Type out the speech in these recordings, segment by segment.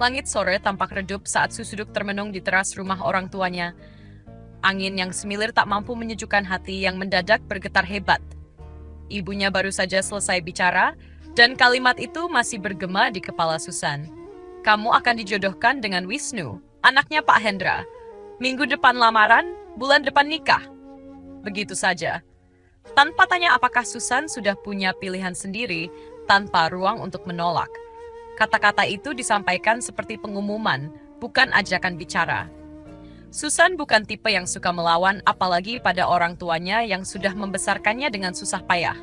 Langit sore tampak redup saat Susuduk termenung di teras rumah orang tuanya. Angin yang semilir tak mampu menyejukkan hati yang mendadak bergetar hebat. Ibunya baru saja selesai bicara, dan kalimat itu masih bergema di kepala Susan. Kamu akan dijodohkan dengan Wisnu, anaknya Pak Hendra. Minggu depan lamaran, bulan depan nikah. Begitu saja. Tanpa tanya apakah Susan sudah punya pilihan sendiri, tanpa ruang untuk menolak. Kata-kata itu disampaikan seperti pengumuman, bukan ajakan bicara. Susan bukan tipe yang suka melawan, apalagi pada orang tuanya yang sudah membesarkannya dengan susah payah.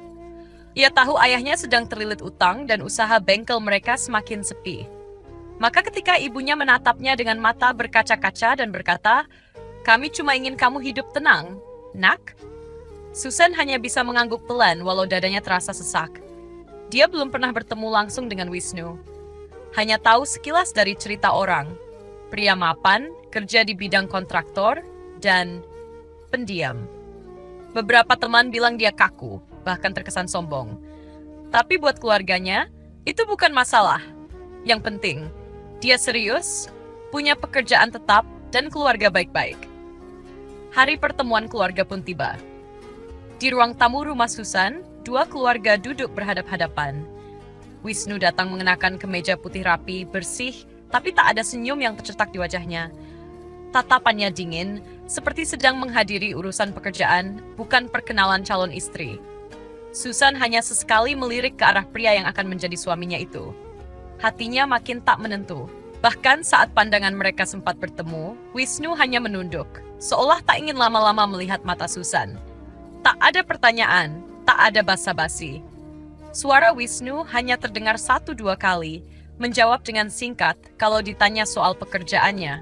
Ia tahu ayahnya sedang terlilit utang dan usaha bengkel mereka semakin sepi. Maka ketika ibunya menatapnya dengan mata berkaca-kaca dan berkata, "Kami cuma ingin kamu hidup tenang, nak." Susan hanya bisa mengangguk pelan walau dadanya terasa sesak. Dia belum pernah bertemu langsung dengan Wisnu. Hanya tahu sekilas dari cerita orang. Pria mapan, kerja di bidang kontraktor, dan pendiam. Beberapa teman bilang dia kaku, bahkan terkesan sombong. Tapi buat keluarganya, itu bukan masalah. Yang penting, dia serius, punya pekerjaan tetap, dan keluarga baik-baik. Hari pertemuan keluarga pun tiba. Di ruang tamu rumah Susan, dua keluarga duduk berhadap-hadapan. Wisnu datang mengenakan kemeja putih rapi, bersih, tapi tak ada senyum yang tercetak di wajahnya. Tatapannya dingin, seperti sedang menghadiri urusan pekerjaan, bukan perkenalan calon istri. Susan hanya sesekali melirik ke arah pria yang akan menjadi suaminya itu. Hatinya makin tak menentu. Bahkan saat pandangan mereka sempat bertemu, Wisnu hanya menunduk, seolah tak ingin lama-lama melihat mata Susan. Tak ada pertanyaan, tak ada basa-basi. Suara Wisnu hanya terdengar 1-2 kali, menjawab dengan singkat kalau ditanya soal pekerjaannya.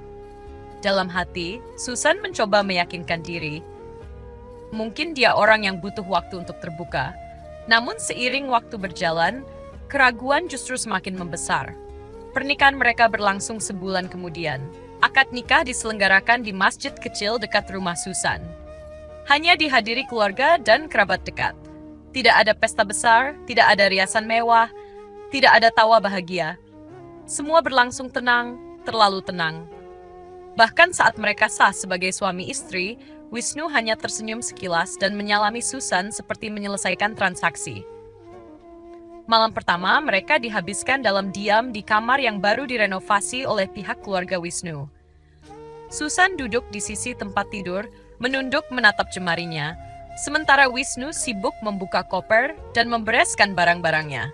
Dalam hati, Susan mencoba meyakinkan diri. Mungkin dia orang yang butuh waktu untuk terbuka. Namun seiring waktu berjalan, keraguan justru semakin membesar. Pernikahan mereka berlangsung sebulan kemudian. Akad nikah diselenggarakan di masjid kecil dekat rumah Susan. Hanya dihadiri keluarga dan kerabat dekat. Tidak ada pesta besar, tidak ada riasan mewah, tidak ada tawa bahagia. Semua berlangsung tenang, terlalu tenang. Bahkan saat mereka sah sebagai suami istri, Wisnu hanya tersenyum sekilas dan menyalami Susan seperti menyelesaikan transaksi. Malam pertama, mereka dihabiskan dalam diam di kamar yang baru direnovasi oleh pihak keluarga Wisnu. Susan duduk di sisi tempat tidur, menunduk menatap jemarinya, sementara Wisnu sibuk membuka koper dan membereskan barang-barangnya.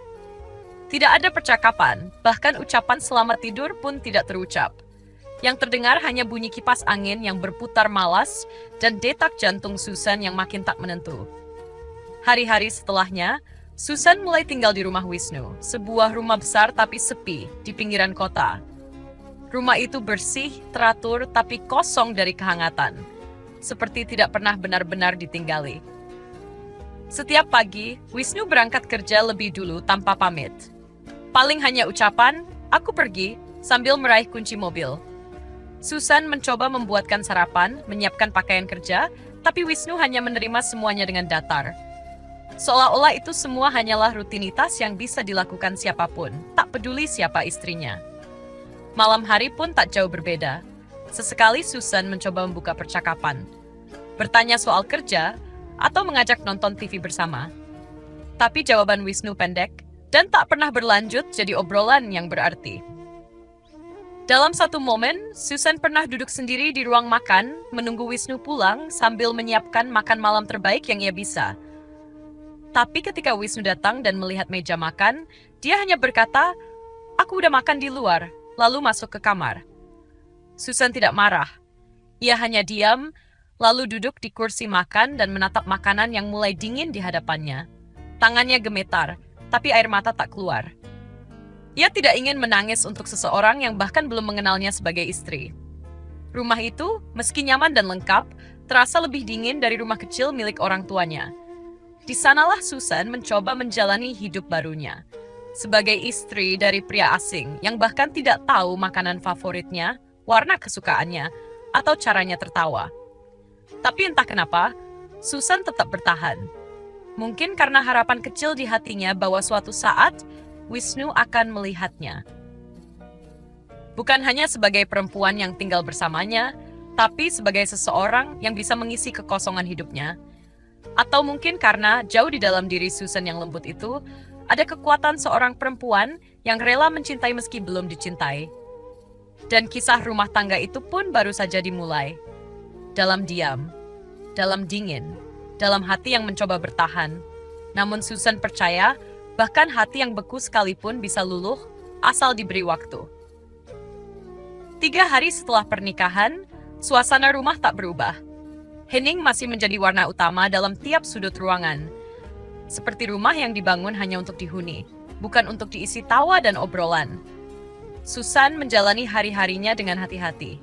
Tidak ada percakapan, bahkan ucapan selamat tidur pun tidak terucap. Yang terdengar hanya bunyi kipas angin yang berputar malas dan detak jantung Susan yang makin tak menentu. Hari-hari setelahnya, Susan mulai tinggal di rumah Wisnu, sebuah rumah besar tapi sepi di pinggiran kota. Rumah itu bersih, teratur, tapi kosong dari kehangatan, seperti tidak pernah benar-benar ditinggali. Setiap pagi, Wisnu berangkat kerja lebih dulu tanpa pamit. Paling hanya ucapan, "Aku pergi," sambil meraih kunci mobil. Susan mencoba membuatkan sarapan, menyiapkan pakaian kerja, tapi Wisnu hanya menerima semuanya dengan datar. Seolah-olah itu semua hanyalah rutinitas yang bisa dilakukan siapapun, tak peduli siapa istrinya. Malam hari pun tak jauh berbeda. Sesekali Susan mencoba membuka percakapan, bertanya soal kerja, atau mengajak nonton TV bersama. Tapi jawaban Wisnu pendek, dan tak pernah berlanjut jadi obrolan yang berarti. Dalam satu momen, Susan pernah duduk sendiri di ruang makan, menunggu Wisnu pulang sambil menyiapkan makan malam terbaik yang ia bisa. Tapi ketika Wisnu datang dan melihat meja makan, dia hanya berkata, "Aku udah makan di luar," lalu masuk ke kamar. Susan tidak marah. Ia hanya diam, lalu duduk di kursi makan dan menatap makanan yang mulai dingin di hadapannya. Tangannya gemetar, tapi air mata tak keluar. Ia tidak ingin menangis untuk seseorang yang bahkan belum mengenalnya sebagai istri. Rumah itu, meski nyaman dan lengkap, terasa lebih dingin dari rumah kecil milik orang tuanya. Di sanalah Susan mencoba menjalani hidup barunya. Sebagai istri dari pria asing yang bahkan tidak tahu makanan favoritnya, warna kesukaannya, atau caranya tertawa. Tapi entah kenapa, Susan tetap bertahan. Mungkin karena harapan kecil di hatinya bahwa suatu saat, Wisnu akan melihatnya. Bukan hanya sebagai perempuan yang tinggal bersamanya, tapi sebagai seseorang yang bisa mengisi kekosongan hidupnya. Atau mungkin karena jauh di dalam diri Susan yang lembut itu, ada kekuatan seorang perempuan yang rela mencintai meski belum dicintai. Dan kisah rumah tangga itu pun baru saja dimulai. Dalam diam, dalam dingin, dalam hati yang mencoba bertahan. Namun Susan percaya, bahkan hati yang beku sekalipun bisa luluh asal diberi waktu. 3 hari setelah pernikahan, suasana rumah tak berubah. Hening masih menjadi warna utama dalam tiap sudut ruangan. Seperti rumah yang dibangun hanya untuk dihuni, bukan untuk diisi tawa dan obrolan. Susan menjalani hari-harinya dengan hati-hati.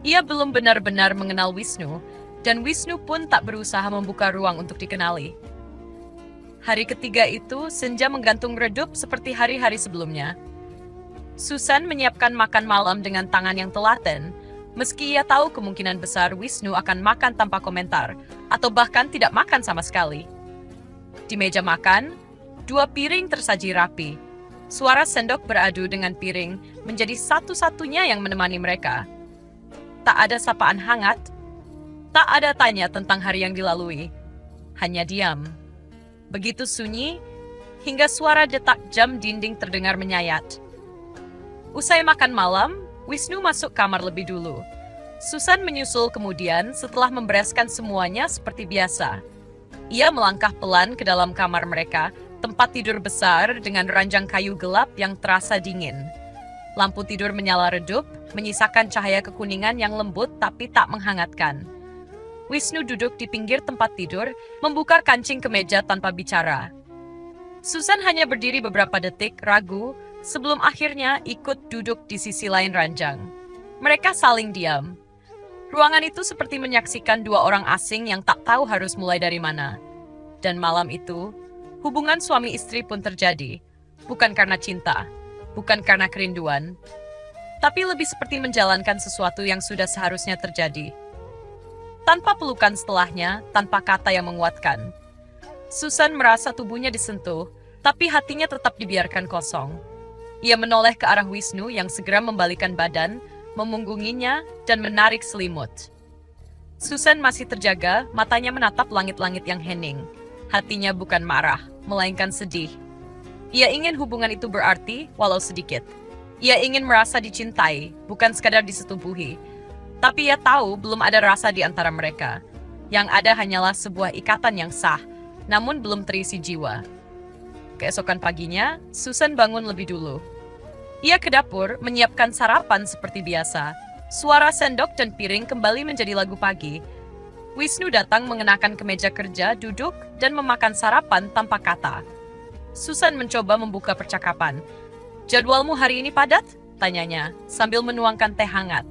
Ia belum benar-benar mengenal Wisnu, dan Wisnu pun tak berusaha membuka ruang untuk dikenali. Hari ketiga itu, senja menggantung redup seperti hari-hari sebelumnya. Susan menyiapkan makan malam dengan tangan yang telaten, meski ia tahu kemungkinan besar Wisnu akan makan tanpa komentar, atau bahkan tidak makan sama sekali. Di meja makan, 2 piring tersaji rapi. Suara sendok beradu dengan piring menjadi satu-satunya yang menemani mereka. Tak ada sapaan hangat, tak ada tanya tentang hari yang dilalui. Hanya diam. Begitu sunyi, hingga suara detak jam dinding terdengar menyayat. Usai makan malam, Wisnu masuk kamar lebih dulu. Susan menyusul kemudian setelah membereskan semuanya seperti biasa. Ia melangkah pelan ke dalam kamar mereka, tempat tidur besar dengan ranjang kayu gelap yang terasa dingin. Lampu tidur menyala redup, menyisakan cahaya kekuningan yang lembut tapi tak menghangatkan. Wisnu duduk di pinggir tempat tidur, membuka kancing kemeja tanpa bicara. Susan hanya berdiri beberapa detik, ragu, sebelum akhirnya ikut duduk di sisi lain ranjang. Mereka saling diam. Ruangan itu seperti menyaksikan 2 orang asing yang tak tahu harus mulai dari mana. Dan malam itu, hubungan suami istri pun terjadi. Bukan karena cinta, bukan karena kerinduan, tapi lebih seperti menjalankan sesuatu yang sudah seharusnya terjadi. Tanpa pelukan setelahnya, tanpa kata yang menguatkan. Susan merasa tubuhnya disentuh, tapi hatinya tetap dibiarkan kosong. Ia menoleh ke arah Wisnu yang segera membalikkan badan, memunggunginya, dan menarik selimut. Susan masih terjaga, matanya menatap langit-langit yang hening. Hatinya bukan marah, melainkan sedih. Ia ingin hubungan itu berarti, walau sedikit. Ia ingin merasa dicintai, bukan sekadar disetubuhi. Tapi ia tahu belum ada rasa di antara mereka. Yang ada hanyalah sebuah ikatan yang sah, namun belum terisi jiwa. Keesokan paginya, Susan bangun lebih dulu. Ia ke dapur, menyiapkan sarapan seperti biasa. Suara sendok dan piring kembali menjadi lagu pagi. Wisnu datang mengenakan kemeja kerja, duduk, dan memakan sarapan tanpa kata. Susan mencoba membuka percakapan. "Jadwalmu hari ini padat?" tanyanya, sambil menuangkan teh hangat.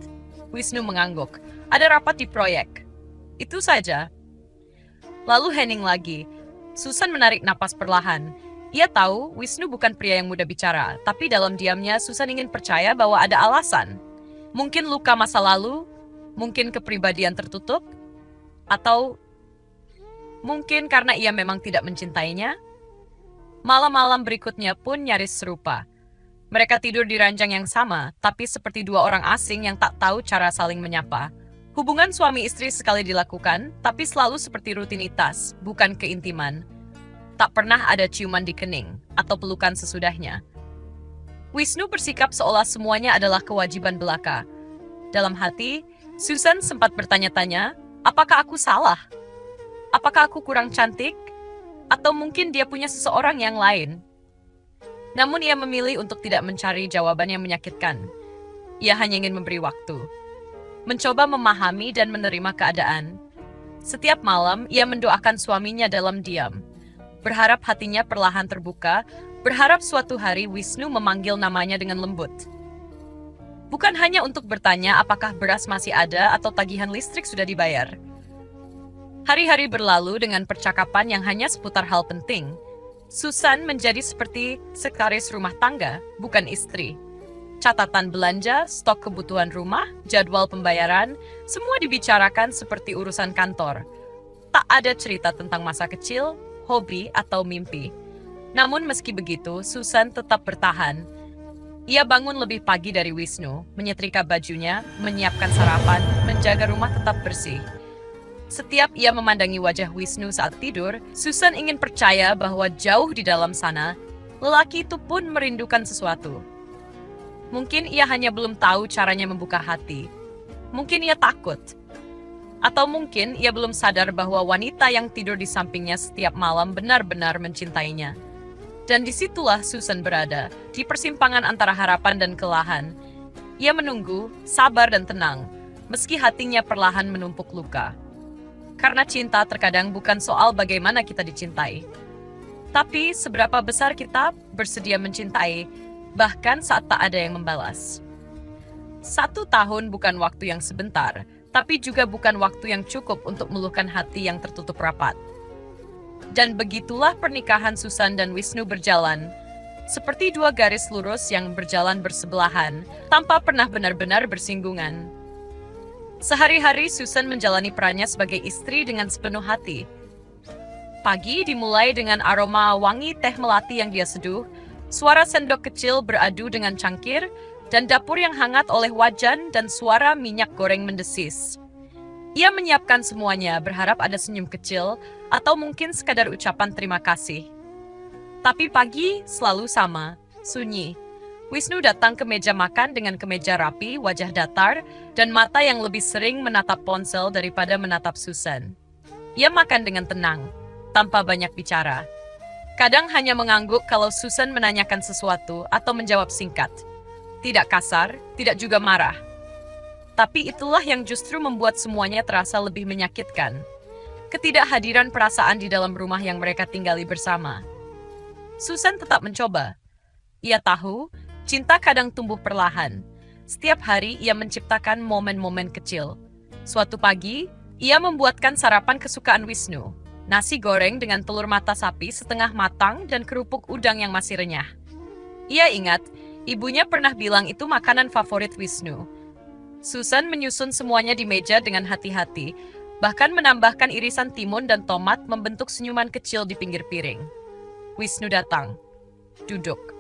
Wisnu mengangguk. "Ada rapat di proyek." "Itu saja." Lalu hening lagi. Susan menarik napas perlahan. Ia tahu Wisnu bukan pria yang mudah bicara, tapi dalam diamnya Susan ingin percaya bahwa ada alasan. Mungkin luka masa lalu, mungkin kepribadian tertutup, atau mungkin karena ia memang tidak mencintainya. Malam-malam berikutnya pun nyaris serupa. Mereka tidur di ranjang yang sama, tapi seperti 2 orang asing yang tak tahu cara saling menyapa. Hubungan suami istri sekali dilakukan, tapi selalu seperti rutinitas, bukan keintiman. Tak pernah ada ciuman di kening atau pelukan sesudahnya. Wisnu bersikap seolah semuanya adalah kewajiban belaka. Dalam hati, Susan sempat bertanya-tanya, apakah aku salah? Apakah aku kurang cantik? Atau mungkin dia punya seseorang yang lain? Namun ia memilih untuk tidak mencari jawaban yang menyakitkan. Ia hanya ingin memberi waktu. Mencoba memahami dan menerima keadaan. Setiap malam, ia mendoakan suaminya dalam diam. Berharap hatinya perlahan terbuka, berharap suatu hari Wisnu memanggil namanya dengan lembut. Bukan hanya untuk bertanya apakah beras masih ada atau tagihan listrik sudah dibayar. Hari-hari berlalu dengan percakapan yang hanya seputar hal penting. Susan menjadi seperti sekretaris rumah tangga, bukan istri. Catatan belanja, stok kebutuhan rumah, jadwal pembayaran, semua dibicarakan seperti urusan kantor. Tak ada cerita tentang masa kecil, hobi, atau mimpi. Namun meski begitu, Susan tetap bertahan. Ia bangun lebih pagi dari Wisnu, menyetrika bajunya, menyiapkan sarapan, menjaga rumah tetap bersih. Setiap ia memandangi wajah Wisnu saat tidur, Susan ingin percaya bahwa jauh di dalam sana, lelaki itu pun merindukan sesuatu. Mungkin ia hanya belum tahu caranya membuka hati. Mungkin ia takut. Atau mungkin ia belum sadar bahwa wanita yang tidur di sampingnya setiap malam benar-benar mencintainya. Dan disitulah Susan berada, di persimpangan antara harapan dan kelahan. Ia menunggu, sabar dan tenang, meski hatinya perlahan menumpuk luka. Karena cinta terkadang bukan soal bagaimana kita dicintai, tapi seberapa besar kita bersedia mencintai, bahkan saat tak ada yang membalas. 1 tahun bukan waktu yang sebentar, tapi juga bukan waktu yang cukup untuk meluluhkan hati yang tertutup rapat. Dan begitulah pernikahan Susan dan Wisnu berjalan, seperti 2 garis lurus yang berjalan bersebelahan, tanpa pernah benar-benar bersinggungan. Sehari-hari Susan menjalani perannya sebagai istri dengan sepenuh hati. Pagi dimulai dengan aroma wangi teh melati yang dia seduh, suara sendok kecil beradu dengan cangkir, dan dapur yang hangat oleh wajan dan suara minyak goreng mendesis. Ia menyiapkan semuanya, berharap ada senyum kecil, atau mungkin sekadar ucapan terima kasih. Tapi pagi selalu sama, sunyi. Wisnu datang ke meja makan dengan kemeja rapi, wajah datar, dan mata yang lebih sering menatap ponsel daripada menatap Susan. Ia makan dengan tenang, tanpa banyak bicara. Kadang hanya mengangguk kalau Susan menanyakan sesuatu atau menjawab singkat. Tidak kasar, tidak juga marah. Tapi itulah yang justru membuat semuanya terasa lebih menyakitkan. Ketidakhadiran perasaan di dalam rumah yang mereka tinggali bersama. Susan tetap mencoba. Ia tahu, cinta kadang tumbuh perlahan. Setiap hari ia menciptakan momen-momen kecil. Suatu pagi, ia membuatkan sarapan kesukaan Wisnu. Nasi goreng dengan telur mata sapi setengah matang dan kerupuk udang yang masih renyah. Ia ingat, ibunya pernah bilang itu makanan favorit Wisnu. Susan menyusun semuanya di meja dengan hati-hati, bahkan menambahkan irisan timun dan tomat membentuk senyuman kecil di pinggir piring. Wisnu datang, duduk,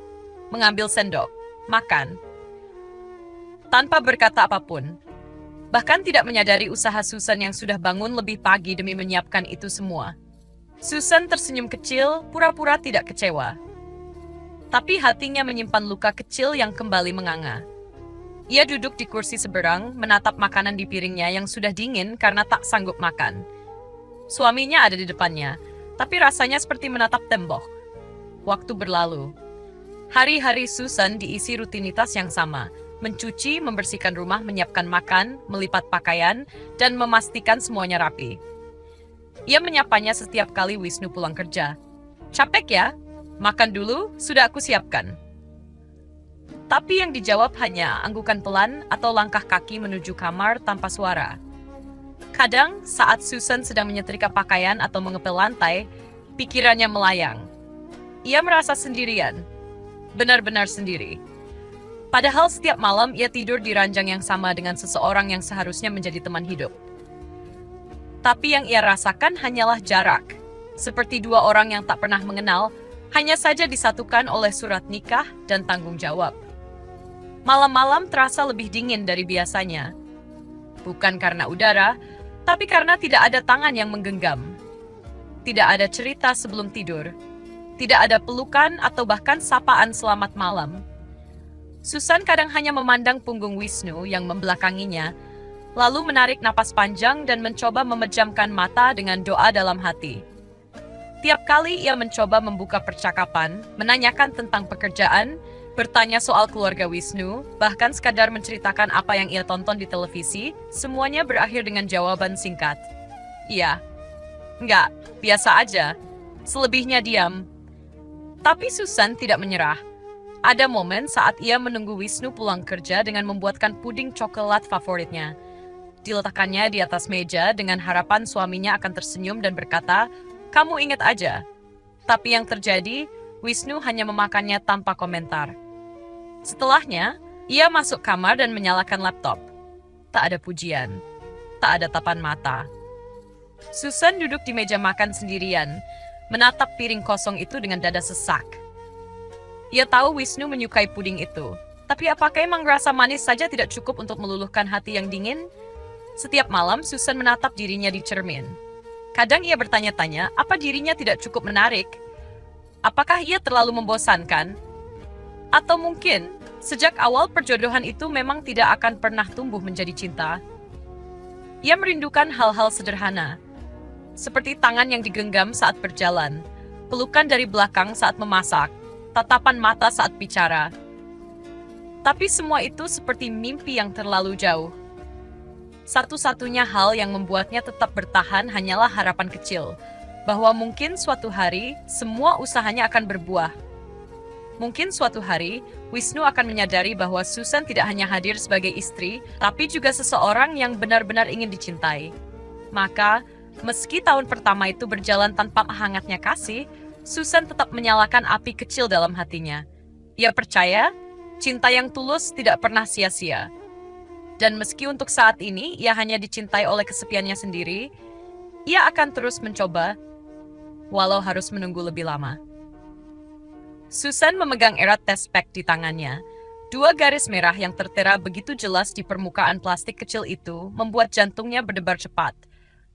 mengambil sendok, makan, tanpa berkata apapun. Bahkan tidak menyadari usaha Susan yang sudah bangun lebih pagi demi menyiapkan itu semua. Susan tersenyum kecil, pura-pura tidak kecewa. Tapi hatinya menyimpan luka kecil yang kembali menganga. Ia duduk di kursi seberang, menatap makanan di piringnya yang sudah dingin karena tak sanggup makan. Suaminya ada di depannya, tapi rasanya seperti menatap tembok. Waktu berlalu. Hari-hari Susan diisi rutinitas yang sama. Mencuci, membersihkan rumah, menyiapkan makan, melipat pakaian, dan memastikan semuanya rapi. Ia menyapanya setiap kali Wisnu pulang kerja. Capek ya? Makan dulu, sudah aku siapkan. Tapi yang dijawab hanya anggukan pelan atau langkah kaki menuju kamar tanpa suara. Kadang, saat Susan sedang menyetrika pakaian atau mengepel lantai, pikirannya melayang. Ia merasa sendirian, benar-benar sendiri. Padahal setiap malam ia tidur di ranjang yang sama dengan seseorang yang seharusnya menjadi teman hidup. Tapi yang ia rasakan hanyalah jarak. Seperti 2 orang yang tak pernah mengenal, hanya saja disatukan oleh surat nikah dan tanggung jawab. Malam-malam terasa lebih dingin dari biasanya. Bukan karena udara, tapi karena tidak ada tangan yang menggenggam. Tidak ada cerita sebelum tidur. Tidak ada pelukan atau bahkan sapaan selamat malam. Susan kadang hanya memandang punggung Wisnu yang membelakanginya, lalu menarik napas panjang dan mencoba memejamkan mata dengan doa dalam hati. Tiap kali ia mencoba membuka percakapan, menanyakan tentang pekerjaan, bertanya soal keluarga Wisnu, bahkan sekadar menceritakan apa yang ia tonton di televisi, semuanya berakhir dengan jawaban singkat. Iya. Enggak, biasa aja. Selebihnya diam. Tapi Susan tidak menyerah. Ada momen saat ia menunggu Wisnu pulang kerja dengan membuatkan puding coklat favoritnya. Diletakkannya di atas meja dengan harapan suaminya akan tersenyum dan berkata, "Kamu ingat aja." Tapi yang terjadi, Wisnu hanya memakannya tanpa komentar. Setelahnya, ia masuk kamar dan menyalakan laptop. Tak ada pujian, tak ada tapan mata. Susan duduk di meja makan sendirian, menatap piring kosong itu dengan dada sesak. Ia tahu Wisnu menyukai puding itu. Tapi apakah emang rasa manis saja tidak cukup untuk meluluhkan hati yang dingin? Setiap malam, Susan menatap dirinya di cermin. Kadang ia bertanya-tanya, apa dirinya tidak cukup menarik? Apakah ia terlalu membosankan? Atau mungkin, sejak awal perjodohan itu memang tidak akan pernah tumbuh menjadi cinta? Ia merindukan hal-hal sederhana, seperti tangan yang digenggam saat berjalan, pelukan dari belakang saat memasak, tatapan mata saat bicara. Tapi semua itu seperti mimpi yang terlalu jauh. Satu-satunya hal yang membuatnya tetap bertahan hanyalah harapan kecil, bahwa mungkin suatu hari semua usahanya akan berbuah. Mungkin suatu hari, Wisnu akan menyadari bahwa Susan tidak hanya hadir sebagai istri, tapi juga seseorang yang benar-benar ingin dicintai. Maka, meski tahun pertama itu berjalan tanpa hangatnya kasih, Susan tetap menyalakan api kecil dalam hatinya. Ia percaya, cinta yang tulus tidak pernah sia-sia. Dan meski untuk saat ini ia hanya dicintai oleh kesepiannya sendiri, ia akan terus mencoba, walau harus menunggu lebih lama. Susan memegang erat test pack di tangannya. 2 garis merah yang tertera begitu jelas di permukaan plastik kecil itu membuat jantungnya berdebar cepat.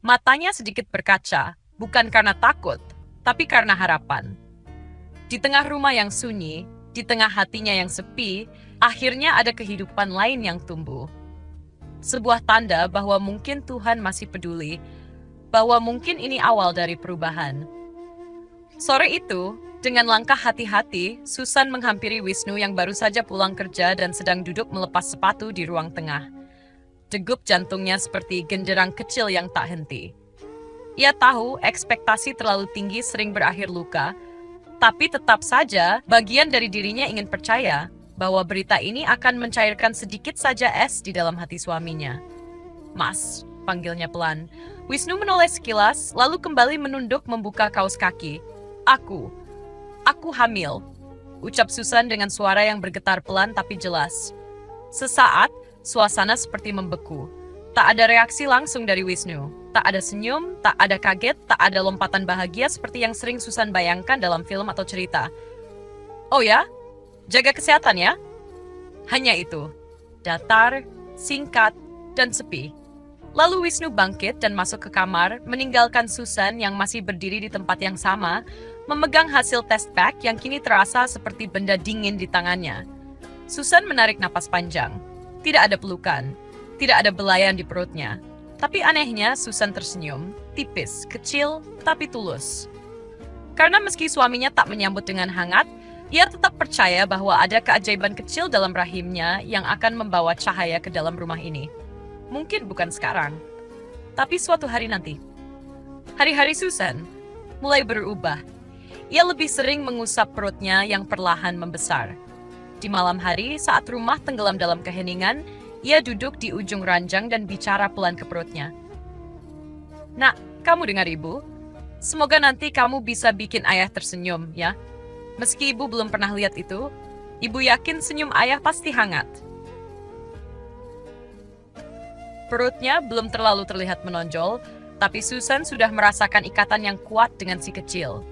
Matanya sedikit berkaca, bukan karena takut, tapi karena harapan. Di tengah rumah yang sunyi, di tengah hatinya yang sepi, akhirnya ada kehidupan lain yang tumbuh. Sebuah tanda bahwa mungkin Tuhan masih peduli, bahwa mungkin ini awal dari perubahan. Sore itu, dengan langkah hati-hati, Susan menghampiri Wisnu yang baru saja pulang kerja dan sedang duduk melepas sepatu di ruang tengah. Degup jantungnya seperti genderang kecil yang tak henti. Ia tahu ekspektasi terlalu tinggi sering berakhir luka, tapi tetap saja bagian dari dirinya ingin percaya bahwa berita ini akan mencairkan sedikit saja es di dalam hati suaminya. "Mas," panggilnya pelan. Wisnu menoleh sekilas, lalu kembali menunduk membuka kaos kaki. Aku hamil," ucap Susan dengan suara yang bergetar pelan tapi jelas. Sesaat, suasana seperti membeku. Tak ada reaksi langsung dari Wisnu. Tak ada senyum, tak ada kaget, tak ada lompatan bahagia seperti yang sering Susan bayangkan dalam film atau cerita. "Oh ya? Jaga kesehatan ya?" Hanya itu. Datar, singkat, dan sepi. Lalu Wisnu bangkit dan masuk ke kamar, meninggalkan Susan yang masih berdiri di tempat yang sama, memegang hasil test pack yang kini terasa seperti benda dingin di tangannya. Susan menarik napas panjang. Tidak ada pelukan, tidak ada belayan di perutnya. Tapi anehnya, Susan tersenyum, tipis, kecil, tapi tulus. Karena meski suaminya tak menyambut dengan hangat, ia tetap percaya bahwa ada keajaiban kecil dalam rahimnya yang akan membawa cahaya ke dalam rumah ini. Mungkin bukan sekarang, tapi suatu hari nanti. Hari-hari Susan mulai berubah. Ia lebih sering mengusap perutnya yang perlahan membesar. Di malam hari, saat rumah tenggelam dalam keheningan, ia duduk di ujung ranjang dan bicara pelan ke perutnya. "Nak, kamu dengar ibu? Semoga nanti kamu bisa bikin ayah tersenyum, ya. Meski ibu belum pernah lihat itu, ibu yakin senyum ayah pasti hangat." Perutnya belum terlalu terlihat menonjol, tapi Susan sudah merasakan ikatan yang kuat dengan si kecil.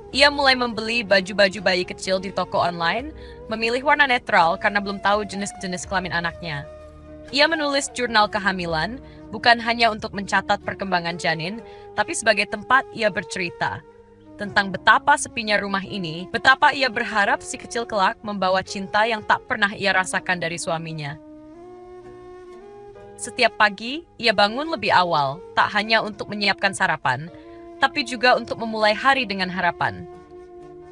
Ia mulai membeli baju-baju bayi kecil di toko online, memilih warna netral karena belum tahu jenis-jenis kelamin anaknya. Ia menulis jurnal kehamilan, bukan hanya untuk mencatat perkembangan janin, tapi sebagai tempat ia bercerita tentang betapa sepinya rumah ini, betapa ia berharap si kecil kelak membawa cinta yang tak pernah ia rasakan dari suaminya. Setiap pagi, ia bangun lebih awal, tak hanya untuk menyiapkan sarapan, tapi juga untuk memulai hari dengan harapan.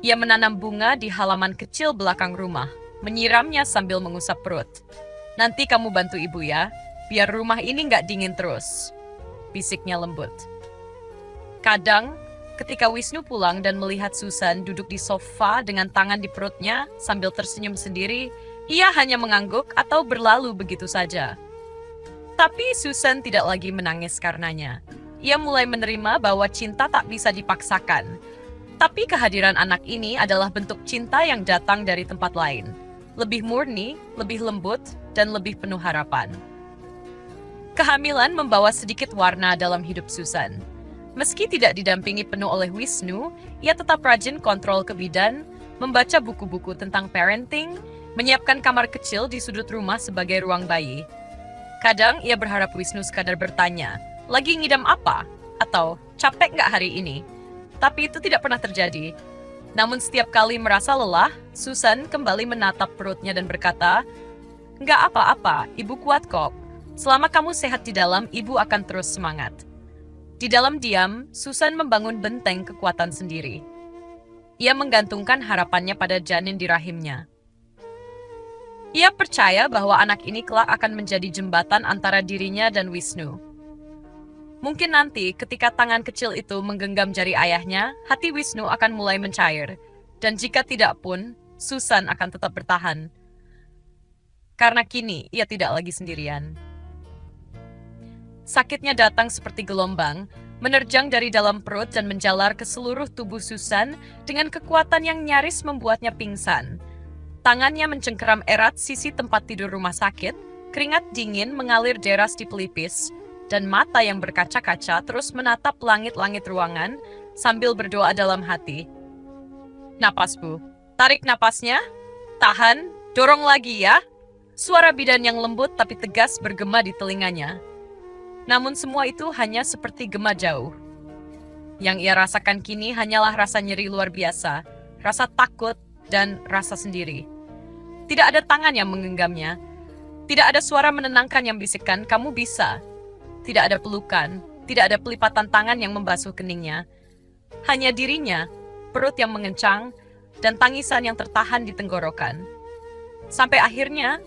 Ia menanam bunga di halaman kecil belakang rumah, menyiramnya sambil mengusap perut. "Nanti kamu bantu ibu ya, biar rumah ini nggak dingin terus," bisiknya lembut. Kadang, ketika Wisnu pulang dan melihat Susan duduk di sofa dengan tangan di perutnya sambil tersenyum sendiri, ia hanya mengangguk atau berlalu begitu saja. Tapi Susan tidak lagi menangis karenanya. Ia mulai menerima bahwa cinta tak bisa dipaksakan. Tapi kehadiran anak ini adalah bentuk cinta yang datang dari tempat lain. Lebih murni, lebih lembut, dan lebih penuh harapan. Kehamilan membawa sedikit warna dalam hidup Susan. Meski tidak didampingi penuh oleh Wisnu, ia tetap rajin kontrol ke bidan, membaca buku-buku tentang parenting, menyiapkan kamar kecil di sudut rumah sebagai ruang bayi. Kadang ia berharap Wisnu sekadar bertanya, lagi ngidam apa? Atau capek nggak hari ini? Tapi itu tidak pernah terjadi. Namun setiap kali merasa lelah, Susan kembali menatap perutnya dan berkata, nggak apa-apa, ibu kuat kok. Selama kamu sehat di dalam, ibu akan terus semangat. Di dalam diam, Susan membangun benteng kekuatan sendiri. Ia menggantungkan harapannya pada janin di rahimnya. Ia percaya bahwa anak ini kelak akan menjadi jembatan antara dirinya dan Wisnu. Mungkin nanti ketika tangan kecil itu menggenggam jari ayahnya, hati Wisnu akan mulai mencair. Dan jika tidak pun, Susan akan tetap bertahan. Karena kini ia tidak lagi sendirian. Sakitnya datang seperti gelombang, menerjang dari dalam perut dan menjalar ke seluruh tubuh Susan dengan kekuatan yang nyaris membuatnya pingsan. Tangannya mencengkeram erat sisi tempat tidur rumah sakit, keringat dingin mengalir deras di pelipis, dan mata yang berkaca-kaca terus menatap langit-langit ruangan sambil berdoa dalam hati. Napas, Bu. Tarik napasnya. Tahan. Dorong lagi ya. Suara bidan yang lembut tapi tegas bergema di telinganya. Namun semua itu hanya seperti gema jauh. Yang ia rasakan kini hanyalah rasa nyeri luar biasa, rasa takut, dan rasa sendiri. Tidak ada tangan yang menggenggamnya. Tidak ada suara menenangkan yang bisikkan, kamu bisa. Tidak ada pelukan, tidak ada pelipatan tangan yang membasuh keningnya. Hanya dirinya, perut yang mengencang, dan tangisan yang tertahan di tenggorokan. Sampai akhirnya,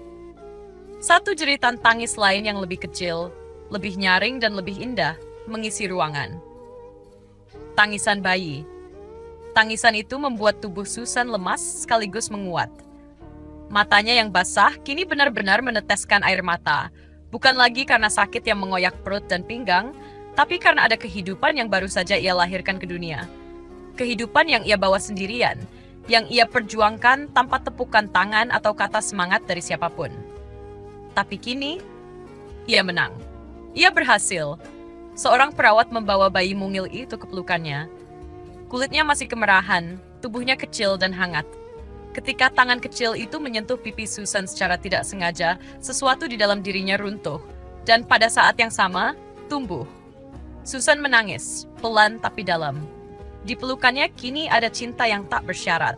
satu jeritan tangis lain yang lebih kecil, lebih nyaring dan lebih indah, mengisi ruangan. Tangisan bayi. Tangisan itu membuat tubuh Susan lemas sekaligus menguat. Matanya yang basah kini benar-benar meneteskan air mata. Bukan lagi karena sakit yang mengoyak perut dan pinggang, tapi karena ada kehidupan yang baru saja ia lahirkan ke dunia. Kehidupan yang ia bawa sendirian, yang ia perjuangkan tanpa tepukan tangan atau kata semangat dari siapapun. Tapi kini, ia menang. Ia berhasil. Seorang perawat membawa bayi mungil itu ke pelukannya. Kulitnya masih kemerahan, tubuhnya kecil dan hangat. Ketika tangan kecil itu menyentuh pipi Susan secara tidak sengaja, sesuatu di dalam dirinya runtuh. Dan pada saat yang sama, tumbuh. Susan menangis, pelan tapi dalam. Di pelukannya kini ada cinta yang tak bersyarat.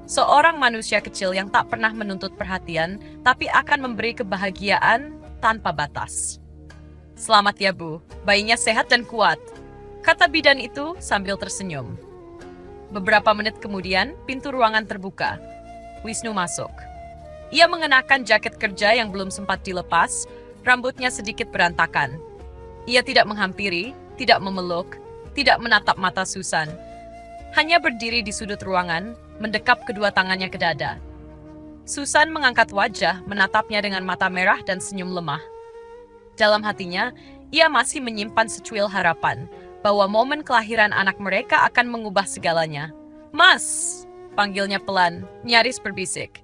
Seorang manusia kecil yang tak pernah menuntut perhatian, tapi akan memberi kebahagiaan tanpa batas. Selamat ya Bu, bayinya sehat dan kuat, kata bidan itu sambil tersenyum. Beberapa menit kemudian, pintu ruangan terbuka. Wisnu masuk. Ia mengenakan jaket kerja yang belum sempat dilepas, rambutnya sedikit berantakan. Ia tidak menghampiri, tidak memeluk, tidak menatap mata Susan. Hanya berdiri di sudut ruangan, mendekap kedua tangannya ke dada. Susan mengangkat wajah, menatapnya dengan mata merah dan senyum lemah. Dalam hatinya, ia masih menyimpan secuil harapan bahwa momen kelahiran anak mereka akan mengubah segalanya. Mas! Panggilnya pelan, nyaris berbisik.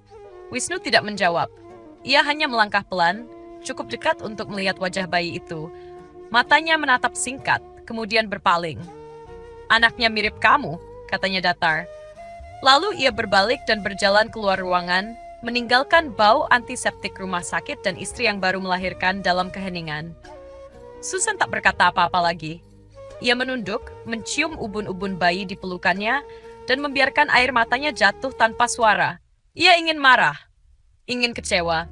Wisnu tidak menjawab. Ia hanya melangkah pelan, cukup dekat untuk melihat wajah bayi itu. Matanya menatap singkat, kemudian berpaling. Anaknya mirip kamu, katanya datar. Lalu ia berbalik dan berjalan keluar ruangan, meninggalkan bau antiseptik rumah sakit dan istri yang baru melahirkan dalam keheningan. Susan tak berkata apa-apa lagi. Ia menunduk, mencium ubun-ubun bayi di pelukannya, dan membiarkan air matanya jatuh tanpa suara. Ia ingin marah, ingin kecewa.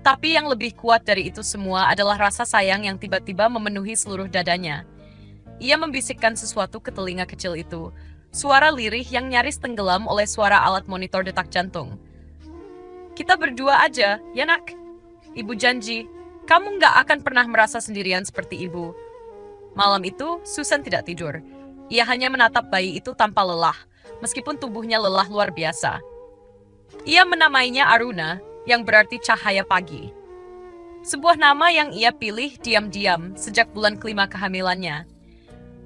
Tapi yang lebih kuat dari itu semua adalah rasa sayang yang tiba-tiba memenuhi seluruh dadanya. Ia membisikkan sesuatu ke telinga kecil itu, suara lirih yang nyaris tenggelam oleh suara alat monitor detak jantung. Kita berdua aja, ya nak? Ibu janji, kamu nggak akan pernah merasa sendirian seperti ibu. Malam itu, Susan tidak tidur. Ia hanya menatap bayi itu tanpa lelah, meskipun tubuhnya lelah luar biasa. Ia menamainya Aruna, yang berarti cahaya pagi. Sebuah nama yang ia pilih diam-diam sejak bulan kelima kehamilannya.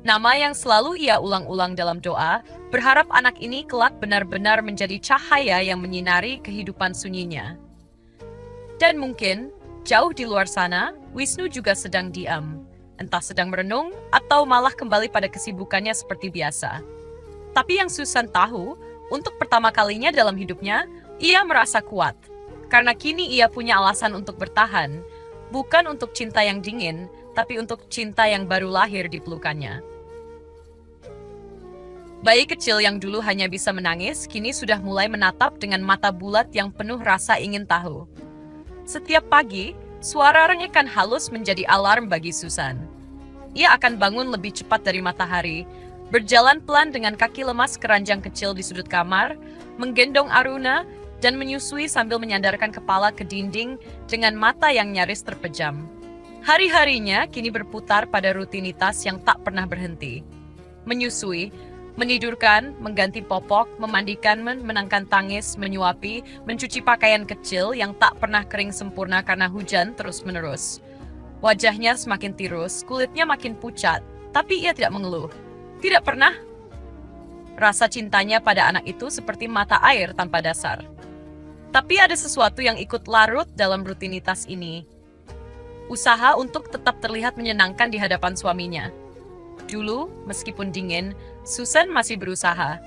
Nama yang selalu ia ulang-ulang dalam doa, berharap anak ini kelak benar-benar menjadi cahaya yang menyinari kehidupan sunyinya. Dan mungkin, jauh di luar sana, Wisnu juga sedang diam. Entah sedang merenung atau malah kembali pada kesibukannya seperti biasa. Tapi yang Susan tahu, untuk pertama kalinya dalam hidupnya, ia merasa kuat. Karena kini ia punya alasan untuk bertahan, bukan untuk cinta yang dingin, tapi untuk cinta yang baru lahir di pelukannya. Bayi kecil yang dulu hanya bisa menangis, kini sudah mulai menatap dengan mata bulat yang penuh rasa ingin tahu. Setiap pagi, suara rengekan halus menjadi alarm bagi Susan. Ia akan bangun lebih cepat dari matahari, berjalan pelan dengan kaki lemas ke ranjang kecil di sudut kamar, menggendong Aruna, dan menyusui sambil menyandarkan kepala ke dinding dengan mata yang nyaris terpejam. Hari-harinya kini berputar pada rutinitas yang tak pernah berhenti. Menyusui, menidurkan, mengganti popok, memandikan, menenangkan tangis, menyuapi, mencuci pakaian kecil yang tak pernah kering sempurna karena hujan terus-menerus. Wajahnya semakin tirus, kulitnya makin pucat, tapi ia tidak mengeluh. Tidak pernah. Rasa cintanya pada anak itu seperti mata air tanpa dasar. Tapi ada sesuatu yang ikut larut dalam rutinitas ini. Usaha untuk tetap terlihat menyenangkan di hadapan suaminya. Dulu, meskipun dingin, Susan masih berusaha.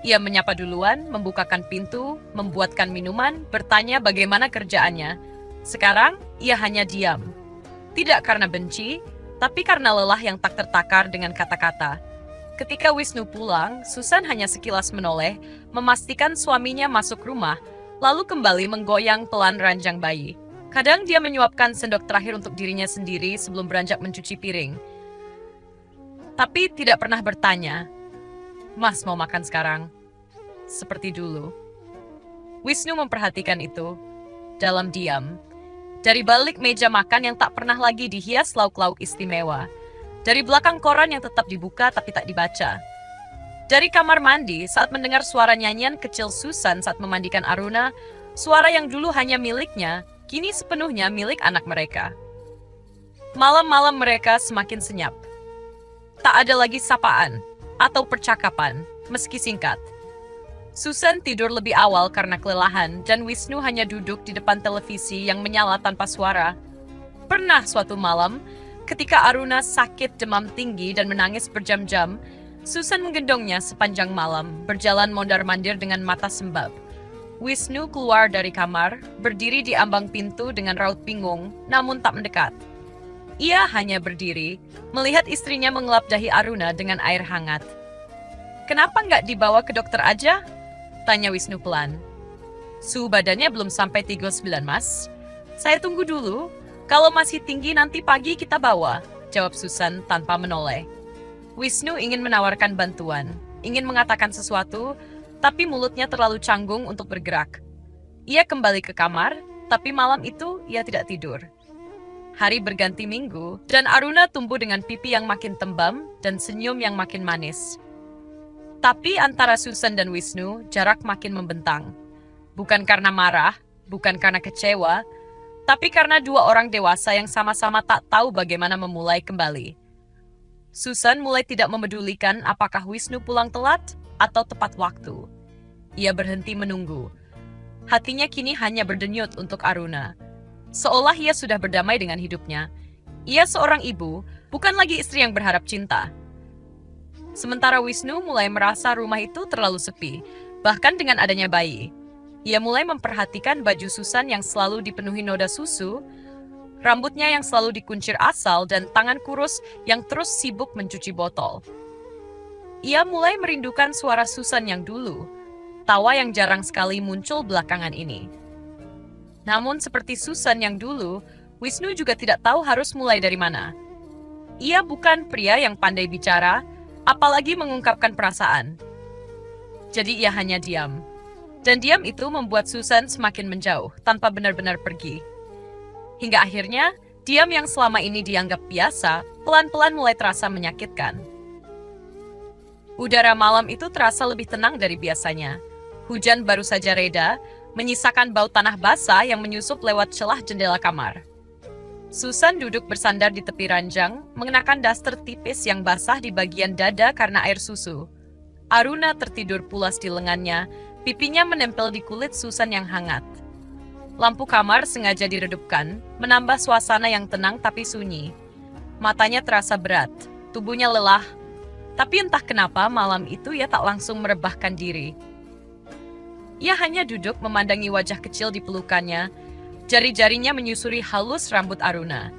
Ia menyapa duluan, membukakan pintu, membuatkan minuman, bertanya bagaimana kerjaannya. Sekarang, ia hanya diam. Tidak karena benci, tapi karena lelah yang tak tertakar dengan kata-kata. Ketika Wisnu pulang, Susan hanya sekilas menoleh, memastikan suaminya masuk rumah, lalu kembali menggoyang pelan ranjang bayi. Kadang dia menyuapkan sendok terakhir untuk dirinya sendiri sebelum beranjak mencuci piring. Tapi tidak pernah bertanya, "Mas mau makan sekarang?" Seperti dulu. Wisnu memperhatikan itu, dalam diam. Dari balik meja makan yang tak pernah lagi dihias lauk-lauk istimewa. Dari belakang koran yang tetap dibuka tapi tak dibaca. Dari kamar mandi saat mendengar suara nyanyian kecil Susan saat memandikan Aruna, suara yang dulu hanya miliknya, kini sepenuhnya milik anak mereka. Malam-malam mereka semakin senyap. Tak ada lagi sapaan atau percakapan, meski singkat. Susan tidur lebih awal karena kelelahan dan Wisnu hanya duduk di depan televisi yang menyala tanpa suara. Pernah suatu malam, ketika Aruna sakit demam tinggi dan menangis berjam-jam, Susan menggendongnya sepanjang malam, berjalan mondar-mandir dengan mata sembab. Wisnu keluar dari kamar, berdiri di ambang pintu dengan raut bingung, namun tak mendekat. Ia hanya berdiri, melihat istrinya mengelap dahi Aruna dengan air hangat. "Kenapa nggak dibawa ke dokter aja?" tanya Wisnu pelan. "Suhu badannya belum sampai 39, Mas. Saya tunggu dulu. Kalau masih tinggi nanti pagi kita bawa," jawab Susan tanpa menoleh. Wisnu ingin menawarkan bantuan, ingin mengatakan sesuatu, tapi mulutnya terlalu canggung untuk bergerak. Ia kembali ke kamar, tapi malam itu ia tidak tidur. Hari berganti minggu, dan Aruna tumbuh dengan pipi yang makin tembam dan senyum yang makin manis. Tapi antara Susan dan Wisnu, jarak makin membentang. Bukan karena marah, bukan karena kecewa, tapi karena dua orang dewasa yang sama-sama tak tahu bagaimana memulai kembali. Susan mulai tidak memedulikan apakah Wisnu pulang telat atau tepat waktu. Ia berhenti menunggu. Hatinya kini hanya berdenyut untuk Aruna. Seolah ia sudah berdamai dengan hidupnya. Ia seorang ibu, bukan lagi istri yang berharap cinta. Sementara Wisnu mulai merasa rumah itu terlalu sepi, bahkan dengan adanya bayi. Ia mulai memperhatikan baju Susan yang selalu dipenuhi noda susu, rambutnya yang selalu dikuncir asal, dan tangan kurus yang terus sibuk mencuci botol. Ia mulai merindukan suara Susan yang dulu, tawa yang jarang sekali muncul belakangan ini. Namun seperti Susan yang dulu, Wisnu juga tidak tahu harus mulai dari mana. Ia bukan pria yang pandai bicara, apalagi mengungkapkan perasaan. Jadi ia hanya diam. Dan diam itu membuat Susan semakin menjauh, tanpa benar-benar pergi. Hingga akhirnya, diam yang selama ini dianggap biasa, pelan-pelan mulai terasa menyakitkan. Udara malam itu terasa lebih tenang dari biasanya. Hujan baru saja reda, menyisakan bau tanah basah yang menyusup lewat celah jendela kamar. Susan duduk bersandar di tepi ranjang, mengenakan daster tipis yang basah di bagian dada karena air susu. Aruna tertidur pulas di lengannya, pipinya menempel di kulit Susan yang hangat. Lampu kamar sengaja diredupkan, menambah suasana yang tenang tapi sunyi. Matanya terasa berat, tubuhnya lelah, tapi entah kenapa malam itu ia tak langsung merebahkan diri. Ia hanya duduk memandangi wajah kecil di pelukannya, jari-jarinya menyusuri halus rambut Aruna.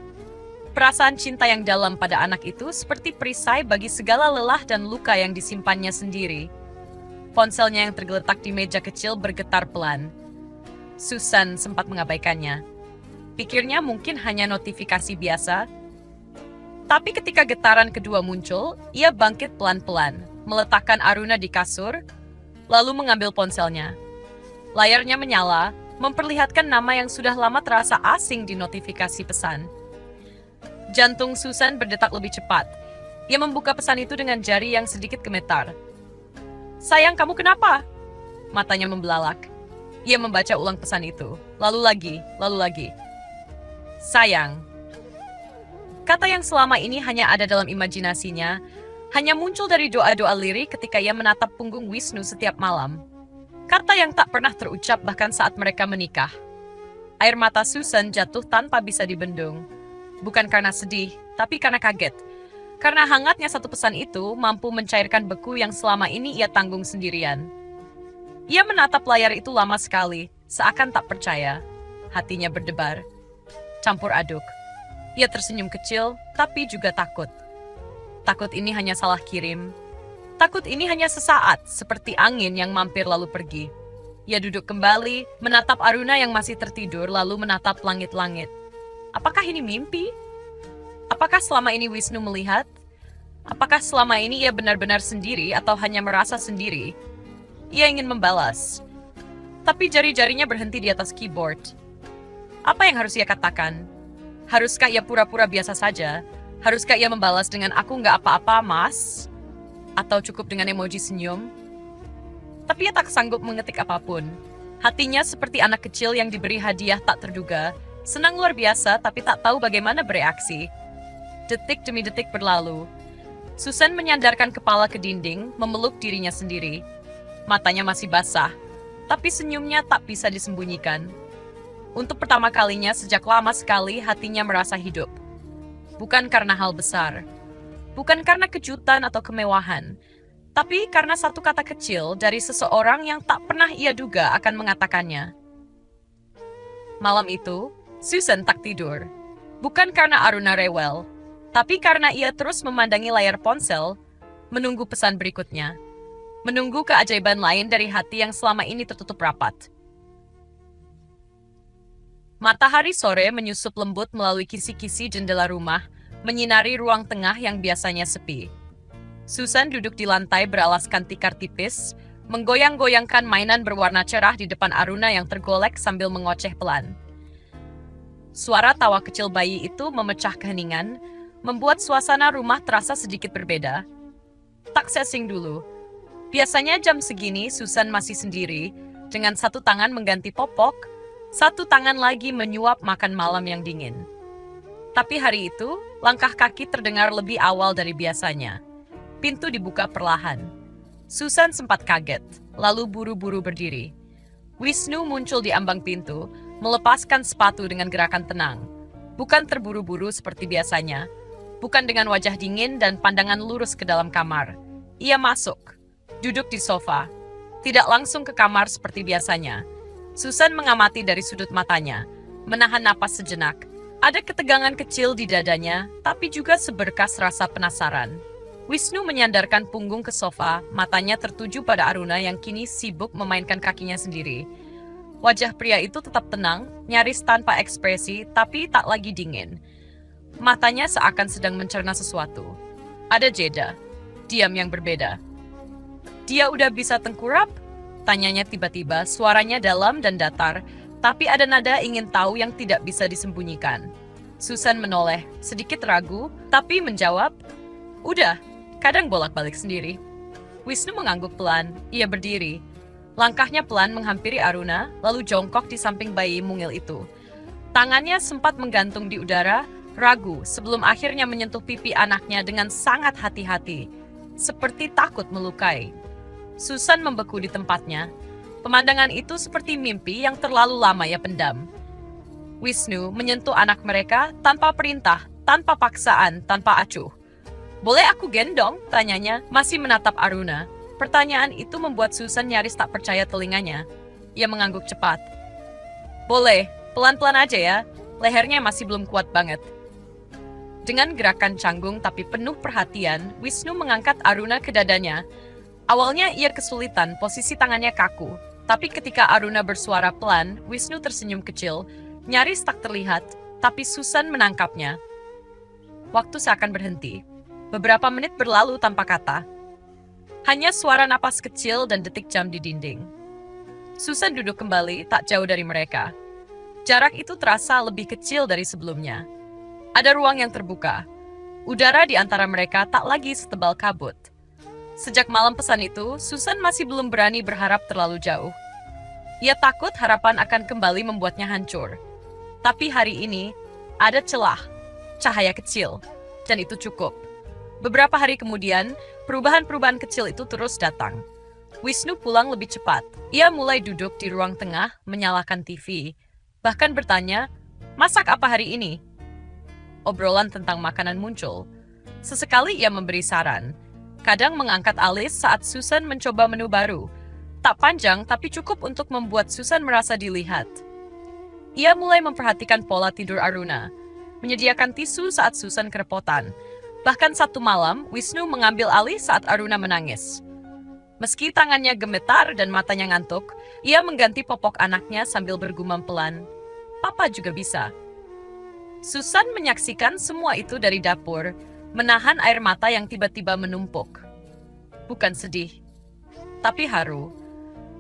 Perasaan cinta yang dalam pada anak itu seperti perisai bagi segala lelah dan luka yang disimpannya sendiri. Ponselnya yang tergeletak di meja kecil bergetar pelan. Susan sempat mengabaikannya. Pikirnya mungkin hanya notifikasi biasa. Tapi ketika getaran kedua muncul, ia bangkit pelan-pelan, meletakkan Aruna di kasur, lalu mengambil ponselnya. Layarnya menyala, memperlihatkan nama yang sudah lama terasa asing di notifikasi pesan. Jantung Susan berdetak lebih cepat. Ia membuka pesan itu dengan jari yang sedikit gemetar. "Sayang, kamu kenapa?" Matanya membelalak. Ia membaca ulang pesan itu. Lalu lagi. "Sayang." Kata yang selama ini hanya ada dalam imajinasinya, hanya muncul dari doa-doa lirik ketika ia menatap punggung Wisnu setiap malam. Kata yang tak pernah terucap bahkan saat mereka menikah. Air mata Susan jatuh tanpa bisa dibendung. Bukan karena sedih, tapi karena kaget. Karena hangatnya satu pesan itu mampu mencairkan beku yang selama ini ia tanggung sendirian. Ia menatap layar itu lama sekali, seakan tak percaya. Hatinya berdebar, campur aduk. Ia tersenyum kecil, tapi juga takut. Takut ini hanya salah kirim. Takut ini hanya sesaat, seperti angin yang mampir lalu pergi. Ia duduk kembali, menatap Aruna yang masih tertidur, lalu menatap langit-langit. Apakah ini mimpi? Apakah selama ini Wisnu melihat? Apakah selama ini ia benar-benar sendiri atau hanya merasa sendiri? Ia ingin membalas. Tapi jari-jarinya berhenti di atas keyboard. Apa yang harus ia katakan? Haruskah ia pura-pura biasa saja? Haruskah ia membalas dengan "aku nggak apa-apa, Mas"? Atau cukup dengan emoji senyum? Tapi ia tak sanggup mengetik apapun. Hatinya seperti anak kecil yang diberi hadiah tak terduga. Senang luar biasa, tapi tak tahu bagaimana bereaksi. Detik demi detik berlalu. Susan menyandarkan kepala ke dinding, memeluk dirinya sendiri. Matanya masih basah, tapi senyumnya tak bisa disembunyikan. Untuk pertama kalinya sejak lama sekali hatinya merasa hidup. Bukan karena hal besar. Bukan karena kejutan atau kemewahan. Tapi karena satu kata kecil dari seseorang yang tak pernah ia duga akan mengatakannya. Malam itu, Susan tak tidur. Bukan karena Aruna rewel, tapi karena ia terus memandangi layar ponsel, menunggu pesan berikutnya. Menunggu keajaiban lain dari hati yang selama ini tertutup rapat. Matahari sore menyusup lembut melalui kisi-kisi jendela rumah, menyinari ruang tengah yang biasanya sepi. Susan duduk di lantai beralaskan tikar tipis, menggoyang-goyangkan mainan berwarna cerah di depan Aruna yang tergolek sambil mengoceh pelan. Suara tawa kecil bayi itu memecah keheningan, membuat suasana rumah terasa sedikit berbeda. Tak sesing dulu. Biasanya jam segini Susan masih sendiri, dengan satu tangan mengganti popok, satu tangan lagi menyuap makan malam yang dingin. Tapi hari itu, langkah kaki terdengar lebih awal dari biasanya. Pintu dibuka perlahan. Susan sempat kaget, lalu buru-buru berdiri. Wisnu muncul di ambang pintu, melepaskan sepatu dengan gerakan tenang. Bukan terburu-buru seperti biasanya. Bukan dengan wajah dingin dan pandangan lurus ke dalam kamar. Ia masuk, duduk di sofa. Tidak langsung ke kamar seperti biasanya. Susan mengamati dari sudut matanya, menahan napas sejenak. Ada ketegangan kecil di dadanya, tapi juga seberkas rasa penasaran. Wisnu menyandarkan punggung ke sofa, matanya tertuju pada Aruna yang kini sibuk memainkan kakinya sendiri. Wajah pria itu tetap tenang, nyaris tanpa ekspresi, tapi tak lagi dingin. Matanya seakan sedang mencerna sesuatu. Ada jeda, diam yang berbeda. "Dia udah bisa tengkurap?" Tanyanya tiba-tiba, suaranya dalam dan datar, tapi ada nada ingin tahu yang tidak bisa disembunyikan. Susan menoleh, sedikit ragu, tapi menjawab, "Udah, kadang bolak-balik sendiri." Wisnu mengangguk pelan, ia berdiri. Langkahnya pelan menghampiri Aruna, lalu jongkok di samping bayi mungil itu. Tangannya sempat menggantung di udara, ragu sebelum akhirnya menyentuh pipi anaknya dengan sangat hati-hati, seperti takut melukai. Susan membeku di tempatnya. Pemandangan itu seperti mimpi yang terlalu lama ia pendam. Wisnu menyentuh anak mereka tanpa perintah, tanpa paksaan, tanpa acuh. "Boleh aku gendong?" tanyanya, masih menatap Aruna. Pertanyaan itu membuat Susan nyaris tak percaya telinganya. Ia mengangguk cepat. Boleh, pelan-pelan aja ya. Lehernya masih belum kuat banget. Dengan gerakan canggung tapi penuh perhatian, Wisnu mengangkat Aruna ke dadanya. Awalnya ia kesulitan, posisi tangannya kaku. Tapi ketika Aruna bersuara pelan, Wisnu tersenyum kecil, nyaris tak terlihat, tapi Susan menangkapnya. Waktu seakan berhenti. Beberapa menit berlalu tanpa kata. Hanya suara napas kecil dan detik jam di dinding. Susan duduk kembali, tak jauh dari mereka. Jarak itu terasa lebih kecil dari sebelumnya. Ada ruang yang terbuka. Udara di antara mereka tak lagi setebal kabut. Sejak malam pesan itu, Susan masih belum berani berharap terlalu jauh. Ia takut harapan akan kembali membuatnya hancur. Tapi hari ini, ada celah, cahaya kecil, dan itu cukup. Beberapa hari kemudian, perubahan-perubahan kecil itu terus datang. Wisnu pulang lebih cepat. Ia mulai duduk di ruang tengah, menyalakan TV. Bahkan bertanya, masak apa hari ini? Obrolan tentang makanan muncul. Sesekali ia memberi saran. Kadang mengangkat alis saat Susan mencoba menu baru. Tak panjang, tapi cukup untuk membuat Susan merasa dilihat. Ia mulai memperhatikan pola tidur Aruna, menyediakan tisu saat Susan kerepotan. Bahkan satu malam, Wisnu mengambil alih saat Aruna menangis. Meski tangannya gemetar dan matanya ngantuk, ia mengganti popok anaknya sambil bergumam pelan. Papa juga bisa. Susan menyaksikan semua itu dari dapur, menahan air mata yang tiba-tiba menumpuk. Bukan sedih, tapi haru.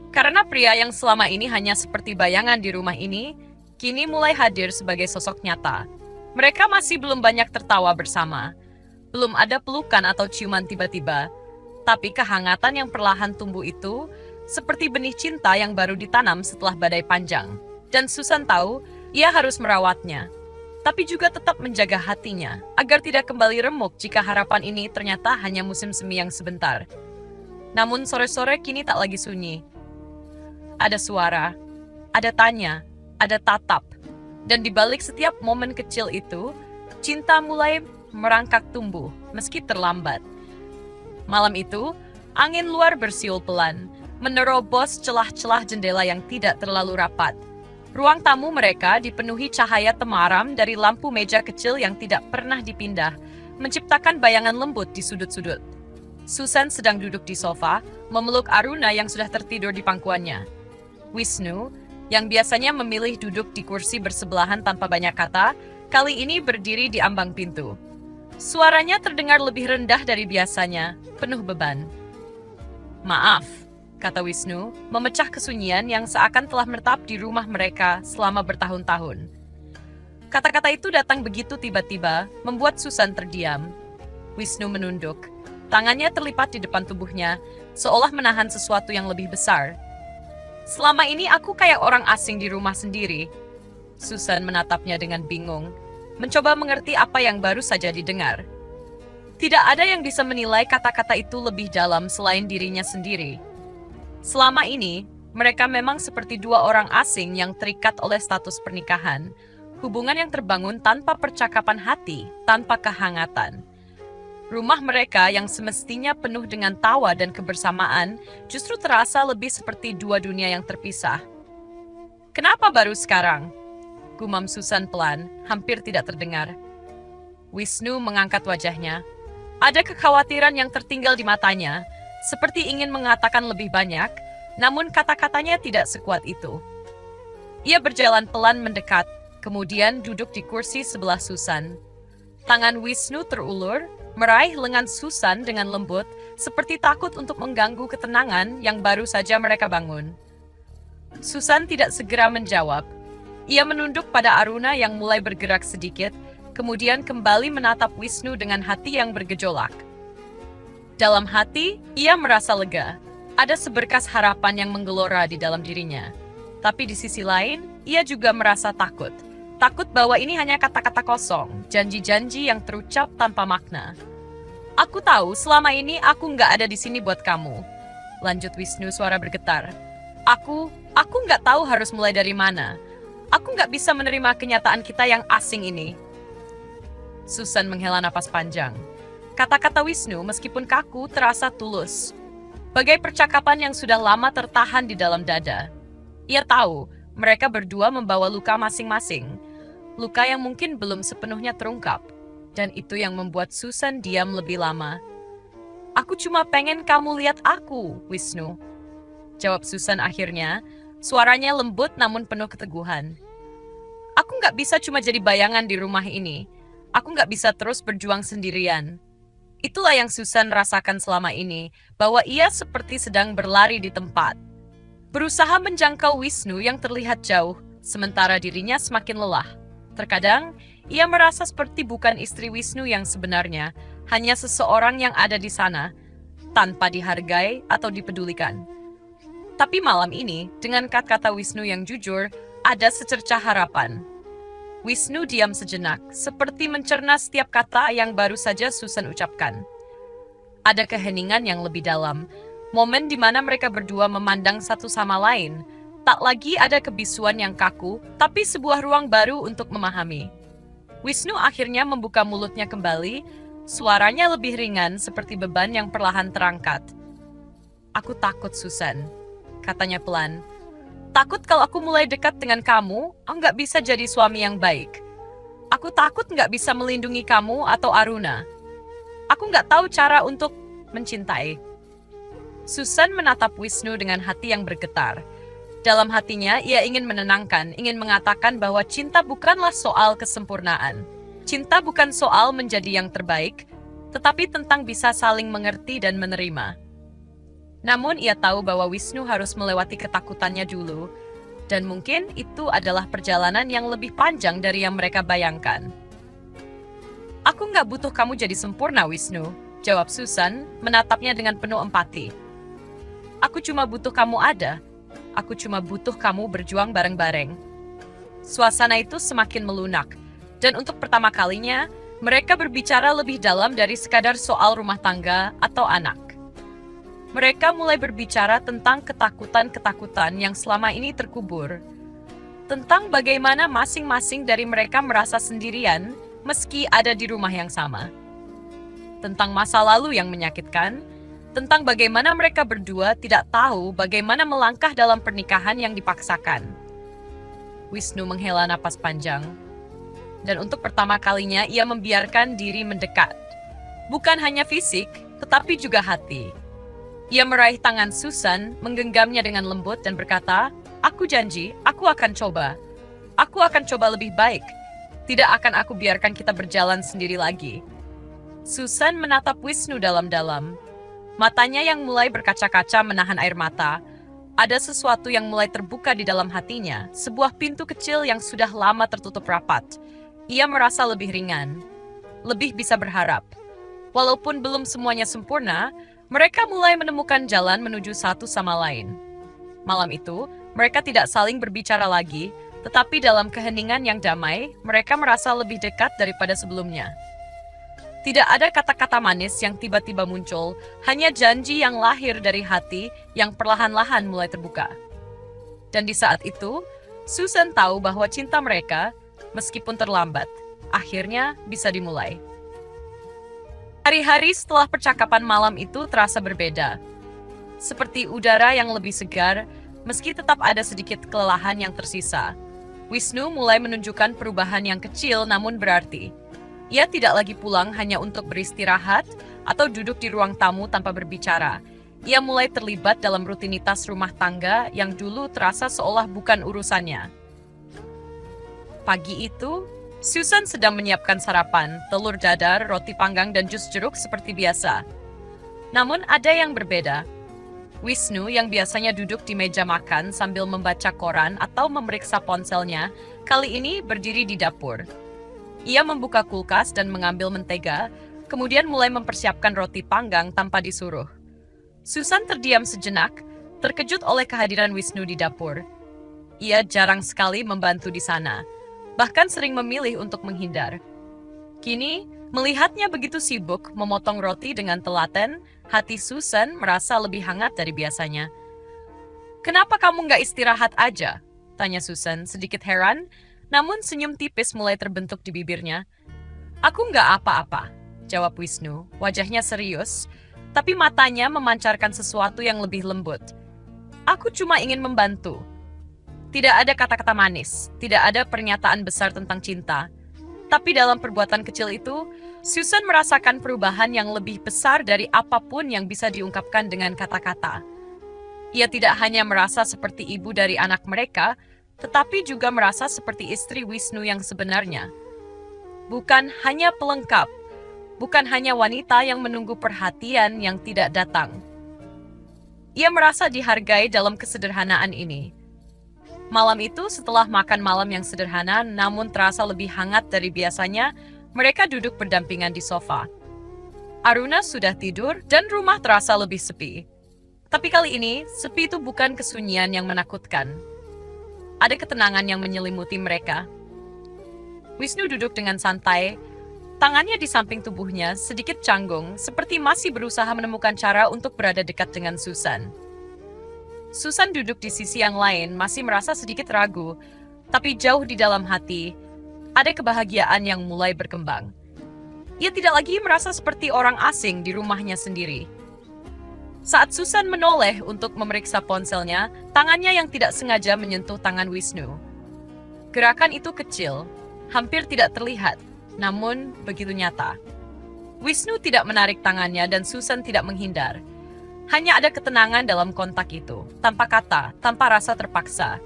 Karena pria yang selama ini hanya seperti bayangan di rumah ini, kini mulai hadir sebagai sosok nyata. Mereka masih belum banyak tertawa bersama. Belum ada pelukan atau ciuman tiba-tiba. Tapi kehangatan yang perlahan tumbuh itu, seperti benih cinta yang baru ditanam setelah badai panjang. Dan Susan tahu, ia harus merawatnya. Tapi juga tetap menjaga hatinya, agar tidak kembali remuk jika harapan ini ternyata hanya musim semi yang sebentar. Namun sore-sore kini tak lagi sunyi. Ada suara, ada tanya, ada tatap. Dan di balik setiap momen kecil itu, cinta mulai merangkak tumbuh, meski terlambat. Malam itu, angin luar bersiul pelan, menerobos celah-celah jendela yang tidak terlalu rapat. Ruang tamu mereka dipenuhi cahaya temaram dari lampu meja kecil yang tidak pernah dipindah, menciptakan bayangan lembut di sudut-sudut. Susan sedang duduk di sofa, memeluk Aruna yang sudah tertidur di pangkuannya. Wisnu, yang biasanya memilih duduk di kursi bersebelahan tanpa banyak kata, kali ini berdiri di ambang pintu. Suaranya terdengar lebih rendah dari biasanya, penuh beban. Maaf, kata Wisnu, memecah kesunyian yang seakan telah menetap di rumah mereka selama bertahun-tahun. Kata-kata itu datang begitu tiba-tiba, membuat Susan terdiam. Wisnu menunduk. Tangannya terlipat di depan tubuhnya, seolah menahan sesuatu yang lebih besar. Selama ini aku kayak orang asing di rumah sendiri. Susan menatapnya dengan bingung, mencoba mengerti apa yang baru saja didengar. Tidak ada yang bisa menilai kata-kata itu lebih dalam selain dirinya sendiri. Selama ini, mereka memang seperti dua orang asing yang terikat oleh status pernikahan, hubungan yang terbangun tanpa percakapan hati, tanpa kehangatan. Rumah mereka yang semestinya penuh dengan tawa dan kebersamaan justru terasa lebih seperti dua dunia yang terpisah. Kenapa baru sekarang? Gumam Susan pelan, hampir tidak terdengar. Wisnu mengangkat wajahnya. Ada kekhawatiran yang tertinggal di matanya, seperti ingin mengatakan lebih banyak, namun kata-katanya tidak sekuat itu. Ia berjalan pelan mendekat, kemudian duduk di kursi sebelah Susan. Tangan Wisnu terulur, meraih lengan Susan dengan lembut, seperti takut untuk mengganggu ketenangan yang baru saja mereka bangun. Susan tidak segera menjawab. Ia menunduk pada Aruna yang mulai bergerak sedikit, kemudian kembali menatap Wisnu dengan hati yang bergejolak. Dalam hati, ia merasa lega. Ada seberkas harapan yang menggelora di dalam dirinya. Tapi di sisi lain, ia juga merasa takut. Takut bahwa ini hanya kata-kata kosong, janji-janji yang terucap tanpa makna. Aku tahu selama ini aku nggak ada di sini buat kamu. Lanjut Wisnu suara bergetar. Aku nggak tahu harus mulai dari mana. Aku nggak bisa menerima kenyataan kita yang asing ini. Susan menghela napas panjang. Kata-kata Wisnu meskipun kaku terasa tulus. Bagai percakapan yang sudah lama tertahan di dalam dada. Ia tahu mereka berdua membawa luka masing-masing, luka yang mungkin belum sepenuhnya terungkap, dan itu yang membuat Susan diam lebih lama. "Aku cuma pengen kamu lihat aku, Wisnu," jawab Susan akhirnya, suaranya lembut namun penuh keteguhan. "Aku nggak bisa cuma jadi bayangan di rumah ini. Aku nggak bisa terus berjuang sendirian." Itulah yang Susan rasakan selama ini, bahwa ia seperti sedang berlari di tempat. Berusaha menjangkau Wisnu yang terlihat jauh, sementara dirinya semakin lelah. Terkadang, ia merasa seperti bukan istri Wisnu yang sebenarnya, hanya seseorang yang ada di sana, tanpa dihargai atau dipedulikan. Tapi malam ini, dengan kata-kata Wisnu yang jujur, ada secercah harapan. Wisnu diam sejenak, seperti mencerna setiap kata yang baru saja Susan ucapkan. Ada keheningan yang lebih dalam, momen di mana mereka berdua memandang satu sama lain. Tak lagi ada kebisuan yang kaku, tapi sebuah ruang baru untuk memahami. Wisnu akhirnya membuka mulutnya kembali, suaranya lebih ringan seperti beban yang perlahan terangkat. "Aku takut, Susan," katanya pelan. "Takut kalau aku mulai dekat dengan kamu, aku nggak bisa jadi suami yang baik. Aku takut nggak bisa melindungi kamu atau Aruna. Aku nggak tahu cara untuk mencintai." Susan menatap Wisnu dengan hati yang bergetar. Dalam hatinya, ia ingin menenangkan, ingin mengatakan bahwa cinta bukanlah soal kesempurnaan. Cinta bukan soal menjadi yang terbaik, tetapi tentang bisa saling mengerti dan menerima. Namun ia tahu bahwa Wisnu harus melewati ketakutannya dulu, dan mungkin itu adalah perjalanan yang lebih panjang dari yang mereka bayangkan. "Aku nggak butuh kamu jadi sempurna, Wisnu," jawab Susan, menatapnya dengan penuh empati. "Aku cuma butuh kamu ada. Aku cuma butuh kamu berjuang bareng-bareng." Suasana itu semakin melunak, dan untuk pertama kalinya, mereka berbicara lebih dalam dari sekadar soal rumah tangga atau anak. Mereka mulai berbicara tentang ketakutan-ketakutan yang selama ini terkubur. Tentang bagaimana masing-masing dari mereka merasa sendirian meski ada di rumah yang sama. Tentang masa lalu yang menyakitkan, tentang bagaimana mereka berdua tidak tahu bagaimana melangkah dalam pernikahan yang dipaksakan. Wisnu menghela napas panjang, dan untuk pertama kalinya ia membiarkan diri mendekat. Bukan hanya fisik, tetapi juga hati. Ia meraih tangan Susan, menggenggamnya dengan lembut dan berkata, "Aku janji, aku akan coba. Aku akan coba lebih baik. Tidak akan aku biarkan kita berjalan sendiri lagi." Susan menatap Wisnu dalam-dalam. Matanya yang mulai berkaca-kaca menahan air mata. Ada sesuatu yang mulai terbuka di dalam hatinya, sebuah pintu kecil yang sudah lama tertutup rapat. Ia merasa lebih ringan, lebih bisa berharap. Walaupun belum semuanya sempurna, mereka mulai menemukan jalan menuju satu sama lain. Malam itu, mereka tidak saling berbicara lagi, tetapi dalam keheningan yang damai, mereka merasa lebih dekat daripada sebelumnya. Tidak ada kata-kata manis yang tiba-tiba muncul, hanya janji yang lahir dari hati yang perlahan-lahan mulai terbuka. Dan di saat itu, Susan tahu bahwa cinta mereka, meskipun terlambat, akhirnya bisa dimulai. Hari-hari setelah percakapan malam itu terasa berbeda. Seperti udara yang lebih segar, meski tetap ada sedikit kelelahan yang tersisa. Wisnu mulai menunjukkan perubahan yang kecil namun berarti. Ia tidak lagi pulang hanya untuk beristirahat atau duduk di ruang tamu tanpa berbicara. Ia mulai terlibat dalam rutinitas rumah tangga yang dulu terasa seolah bukan urusannya. Pagi itu, Susan sedang menyiapkan sarapan, telur dadar, roti panggang, dan jus jeruk seperti biasa. Namun ada yang berbeda. Wisnu yang biasanya duduk di meja makan sambil membaca koran atau memeriksa ponselnya, kali ini berdiri di dapur. Ia membuka kulkas dan mengambil mentega, kemudian mulai mempersiapkan roti panggang tanpa disuruh. Susan terdiam sejenak, terkejut oleh kehadiran Wisnu di dapur. Ia jarang sekali membantu di sana, bahkan sering memilih untuk menghindar. Kini, melihatnya begitu sibuk memotong roti dengan telaten, hati Susan merasa lebih hangat dari biasanya. "Kenapa kamu nggak istirahat aja?" tanya Susan, sedikit heran, namun senyum tipis mulai terbentuk di bibirnya. "Aku nggak apa-apa," jawab Wisnu, wajahnya serius, tapi matanya memancarkan sesuatu yang lebih lembut. "Aku cuma ingin membantu." Tidak ada kata-kata manis, tidak ada pernyataan besar tentang cinta. Tapi dalam perbuatan kecil itu, Susan merasakan perubahan yang lebih besar dari apapun yang bisa diungkapkan dengan kata-kata. Ia tidak hanya merasa seperti ibu dari anak mereka, tetapi juga merasa seperti istri Wisnu yang sebenarnya. Bukan hanya pelengkap, bukan hanya wanita yang menunggu perhatian yang tidak datang. Ia merasa dihargai dalam kesederhanaan ini. Malam itu, setelah makan malam yang sederhana namun terasa lebih hangat dari biasanya, mereka duduk berdampingan di sofa. Aruna sudah tidur dan rumah terasa lebih sepi. Tapi kali ini, sepi itu bukan kesunyian yang menakutkan. Ada ketenangan yang menyelimuti mereka. Wisnu duduk dengan santai, tangannya di samping tubuhnya sedikit canggung, seperti masih berusaha menemukan cara untuk berada dekat dengan Susan. Susan duduk di sisi yang lain, masih merasa sedikit ragu, tapi jauh di dalam hati, ada kebahagiaan yang mulai berkembang. Ia tidak lagi merasa seperti orang asing di rumahnya sendiri. Saat Susan menoleh untuk memeriksa ponselnya, tangannya yang tidak sengaja menyentuh tangan Wisnu. Gerakan itu kecil, hampir tidak terlihat, namun begitu nyata. Wisnu tidak menarik tangannya dan Susan tidak menghindar. Hanya ada ketenangan dalam kontak itu, tanpa kata, tanpa rasa terpaksa.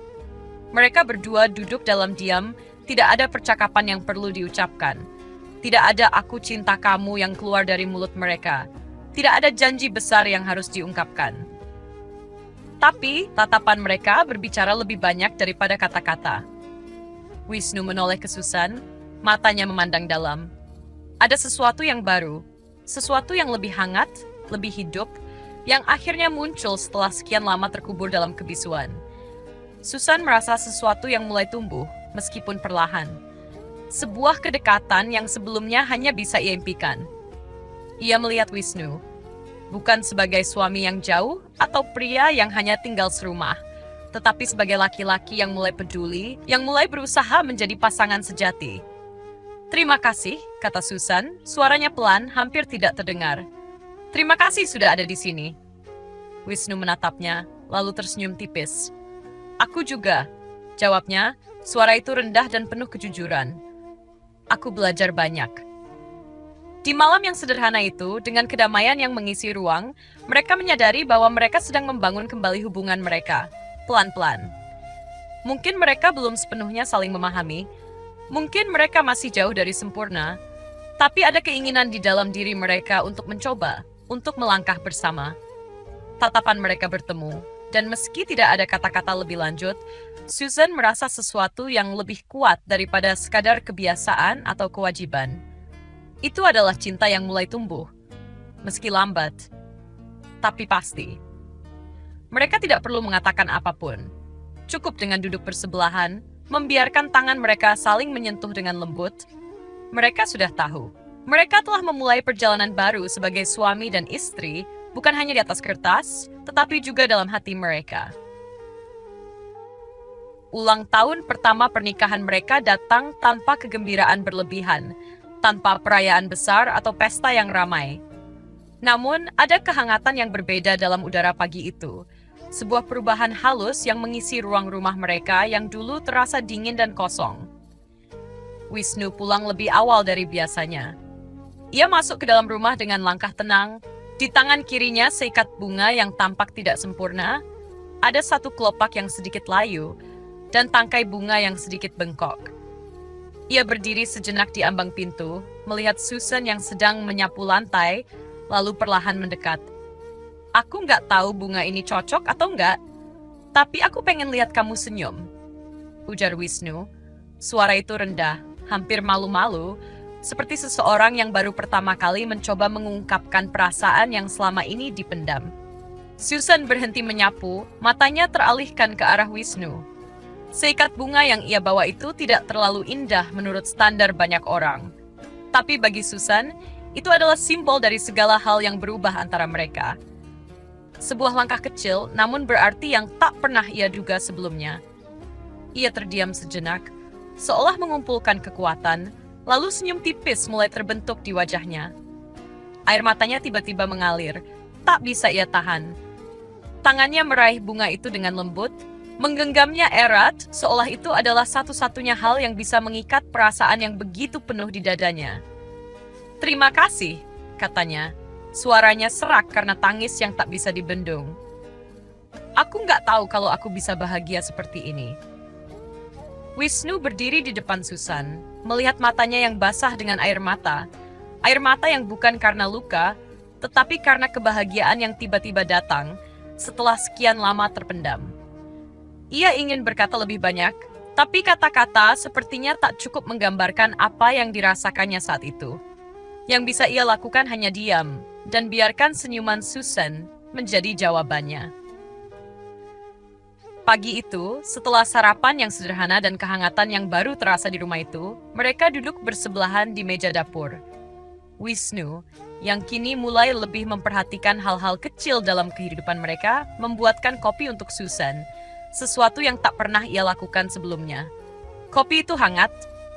Mereka berdua duduk dalam diam, tidak ada percakapan yang perlu diucapkan. Tidak ada aku cinta kamu yang keluar dari mulut mereka. Tidak ada janji besar yang harus diungkapkan. Tapi, tatapan mereka berbicara lebih banyak daripada kata-kata. Wisnu menoleh ke Susan, matanya memandang dalam. Ada sesuatu yang baru, sesuatu yang lebih hangat, lebih hidup, yang akhirnya muncul setelah sekian lama terkubur dalam kebisuan. Susan merasa sesuatu yang mulai tumbuh, meskipun perlahan. Sebuah kedekatan yang sebelumnya hanya bisa ia impikan. Ia melihat Wisnu, bukan sebagai suami yang jauh atau pria yang hanya tinggal serumah, tetapi sebagai laki-laki yang mulai peduli, yang mulai berusaha menjadi pasangan sejati. Terima kasih, kata Susan, suaranya pelan, hampir tidak terdengar. Terima kasih sudah ada di sini. Wisnu menatapnya, lalu tersenyum tipis. Aku juga, jawabnya, suara itu rendah dan penuh kejujuran. Aku belajar banyak. Di malam yang sederhana itu, dengan kedamaian yang mengisi ruang, mereka menyadari bahwa mereka sedang membangun kembali hubungan mereka, pelan-pelan. Mungkin mereka belum sepenuhnya saling memahami, mungkin mereka masih jauh dari sempurna, tapi ada keinginan di dalam diri mereka untuk mencoba, untuk melangkah bersama. Tatapan mereka bertemu, dan meski tidak ada kata-kata lebih lanjut, Susan merasa sesuatu yang lebih kuat daripada sekadar kebiasaan atau kewajiban. Itu adalah cinta yang mulai tumbuh, meski lambat, tapi pasti. Mereka tidak perlu mengatakan apapun. Cukup dengan duduk bersebelahan, membiarkan tangan mereka saling menyentuh dengan lembut. Mereka sudah tahu. Mereka telah memulai perjalanan baru sebagai suami dan istri, bukan hanya di atas kertas, tetapi juga dalam hati mereka. Ulang tahun pertama pernikahan mereka datang tanpa kegembiraan berlebihan, tanpa perayaan besar atau pesta yang ramai. Namun, ada kehangatan yang berbeda dalam udara pagi itu. Sebuah perubahan halus yang mengisi ruang rumah mereka yang dulu terasa dingin dan kosong. Wisnu pulang lebih awal dari biasanya. Ia masuk ke dalam rumah dengan langkah tenang. Di tangan kirinya seikat bunga yang tampak tidak sempurna. Ada satu kelopak yang sedikit layu, dan tangkai bunga yang sedikit bengkok. Ia berdiri sejenak di ambang pintu, melihat Susan yang sedang menyapu lantai, lalu perlahan mendekat. Aku nggak tahu bunga ini cocok atau enggak, tapi aku pengen lihat kamu senyum, ujar Wisnu. Suara itu rendah, hampir malu-malu, seperti seseorang yang baru pertama kali mencoba mengungkapkan perasaan yang selama ini dipendam. Susan berhenti menyapu, matanya teralihkan ke arah Wisnu. Seikat bunga yang ia bawa itu tidak terlalu indah menurut standar banyak orang. Tapi bagi Susan, itu adalah simbol dari segala hal yang berubah antara mereka. Sebuah langkah kecil, namun berarti yang tak pernah ia duga sebelumnya. Ia terdiam sejenak, seolah mengumpulkan kekuatan, lalu senyum tipis mulai terbentuk di wajahnya. Air matanya tiba-tiba mengalir, tak bisa ia tahan. Tangannya meraih bunga itu dengan lembut, Menggenggamnya erat, seolah itu adalah satu-satunya hal yang bisa mengikat perasaan yang begitu penuh di dadanya. "Terima kasih," katanya. Suaranya serak karena tangis yang tak bisa dibendung. "Aku nggak tahu kalau aku bisa bahagia seperti ini." Wisnu berdiri di depan Susan, melihat matanya yang basah dengan air mata. Air mata yang bukan karena luka, tetapi karena kebahagiaan yang tiba-tiba datang setelah sekian lama terpendam. Ia ingin berkata lebih banyak, tapi kata-kata sepertinya tak cukup menggambarkan apa yang dirasakannya saat itu. Yang bisa ia lakukan hanya diam, dan biarkan senyuman Susan menjadi jawabannya. Pagi itu, setelah sarapan yang sederhana dan kehangatan yang baru terasa di rumah itu, mereka duduk bersebelahan di meja dapur. Wisnu, yang kini mulai lebih memperhatikan hal-hal kecil dalam kehidupan mereka, membuatkan kopi untuk Susan, sesuatu yang tak pernah ia lakukan sebelumnya. Kopi itu hangat,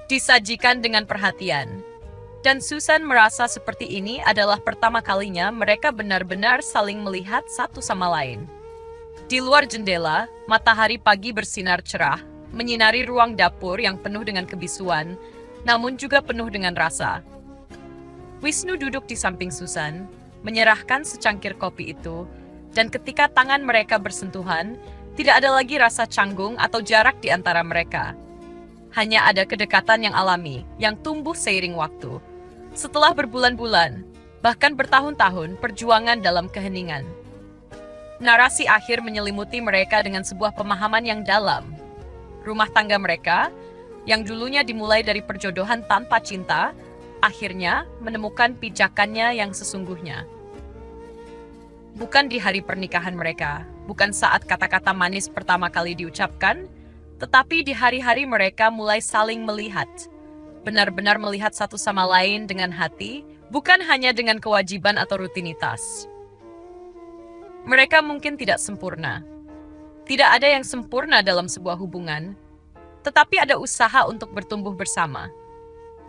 disajikan dengan perhatian, dan Susan merasa seperti ini adalah pertama kalinya mereka benar-benar saling melihat satu sama lain. Di luar jendela, matahari pagi bersinar cerah, menyinari ruang dapur yang penuh dengan kebisuan, namun juga penuh dengan rasa. Wisnu duduk di samping Susan, menyerahkan secangkir kopi itu, dan ketika tangan mereka bersentuhan, tidak ada lagi rasa canggung atau jarak di antara mereka. Hanya ada kedekatan yang alami, yang tumbuh seiring waktu. Setelah berbulan-bulan, bahkan bertahun-tahun perjuangan dalam keheningan. Narasi akhir menyelimuti mereka dengan sebuah pemahaman yang dalam. Rumah tangga mereka, yang dulunya dimulai dari perjodohan tanpa cinta, akhirnya menemukan pijakannya yang sesungguhnya. Bukan di hari pernikahan mereka, bukan saat kata-kata manis pertama kali diucapkan, tetapi di hari-hari mereka mulai saling melihat. Benar-benar melihat satu sama lain dengan hati, bukan hanya dengan kewajiban atau rutinitas. Mereka mungkin tidak sempurna. Tidak ada yang sempurna dalam sebuah hubungan, tetapi ada usaha untuk bertumbuh bersama.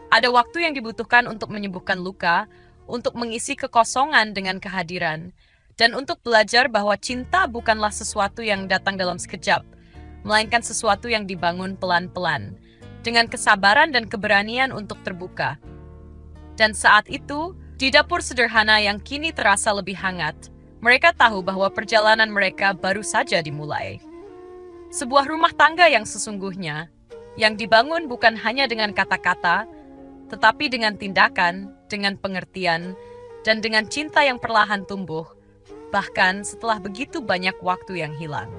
Ada waktu yang dibutuhkan untuk menyembuhkan luka, untuk mengisi kekosongan dengan kehadiran, dan untuk belajar bahwa cinta bukanlah sesuatu yang datang dalam sekejap, melainkan sesuatu yang dibangun pelan-pelan, dengan kesabaran dan keberanian untuk terbuka. Dan saat itu, di dapur sederhana yang kini terasa lebih hangat, mereka tahu bahwa perjalanan mereka baru saja dimulai. Sebuah rumah tangga yang sesungguhnya, yang dibangun bukan hanya dengan kata-kata, tetapi dengan tindakan, dengan pengertian, dan dengan cinta yang perlahan tumbuh, bahkan setelah begitu banyak waktu yang hilang.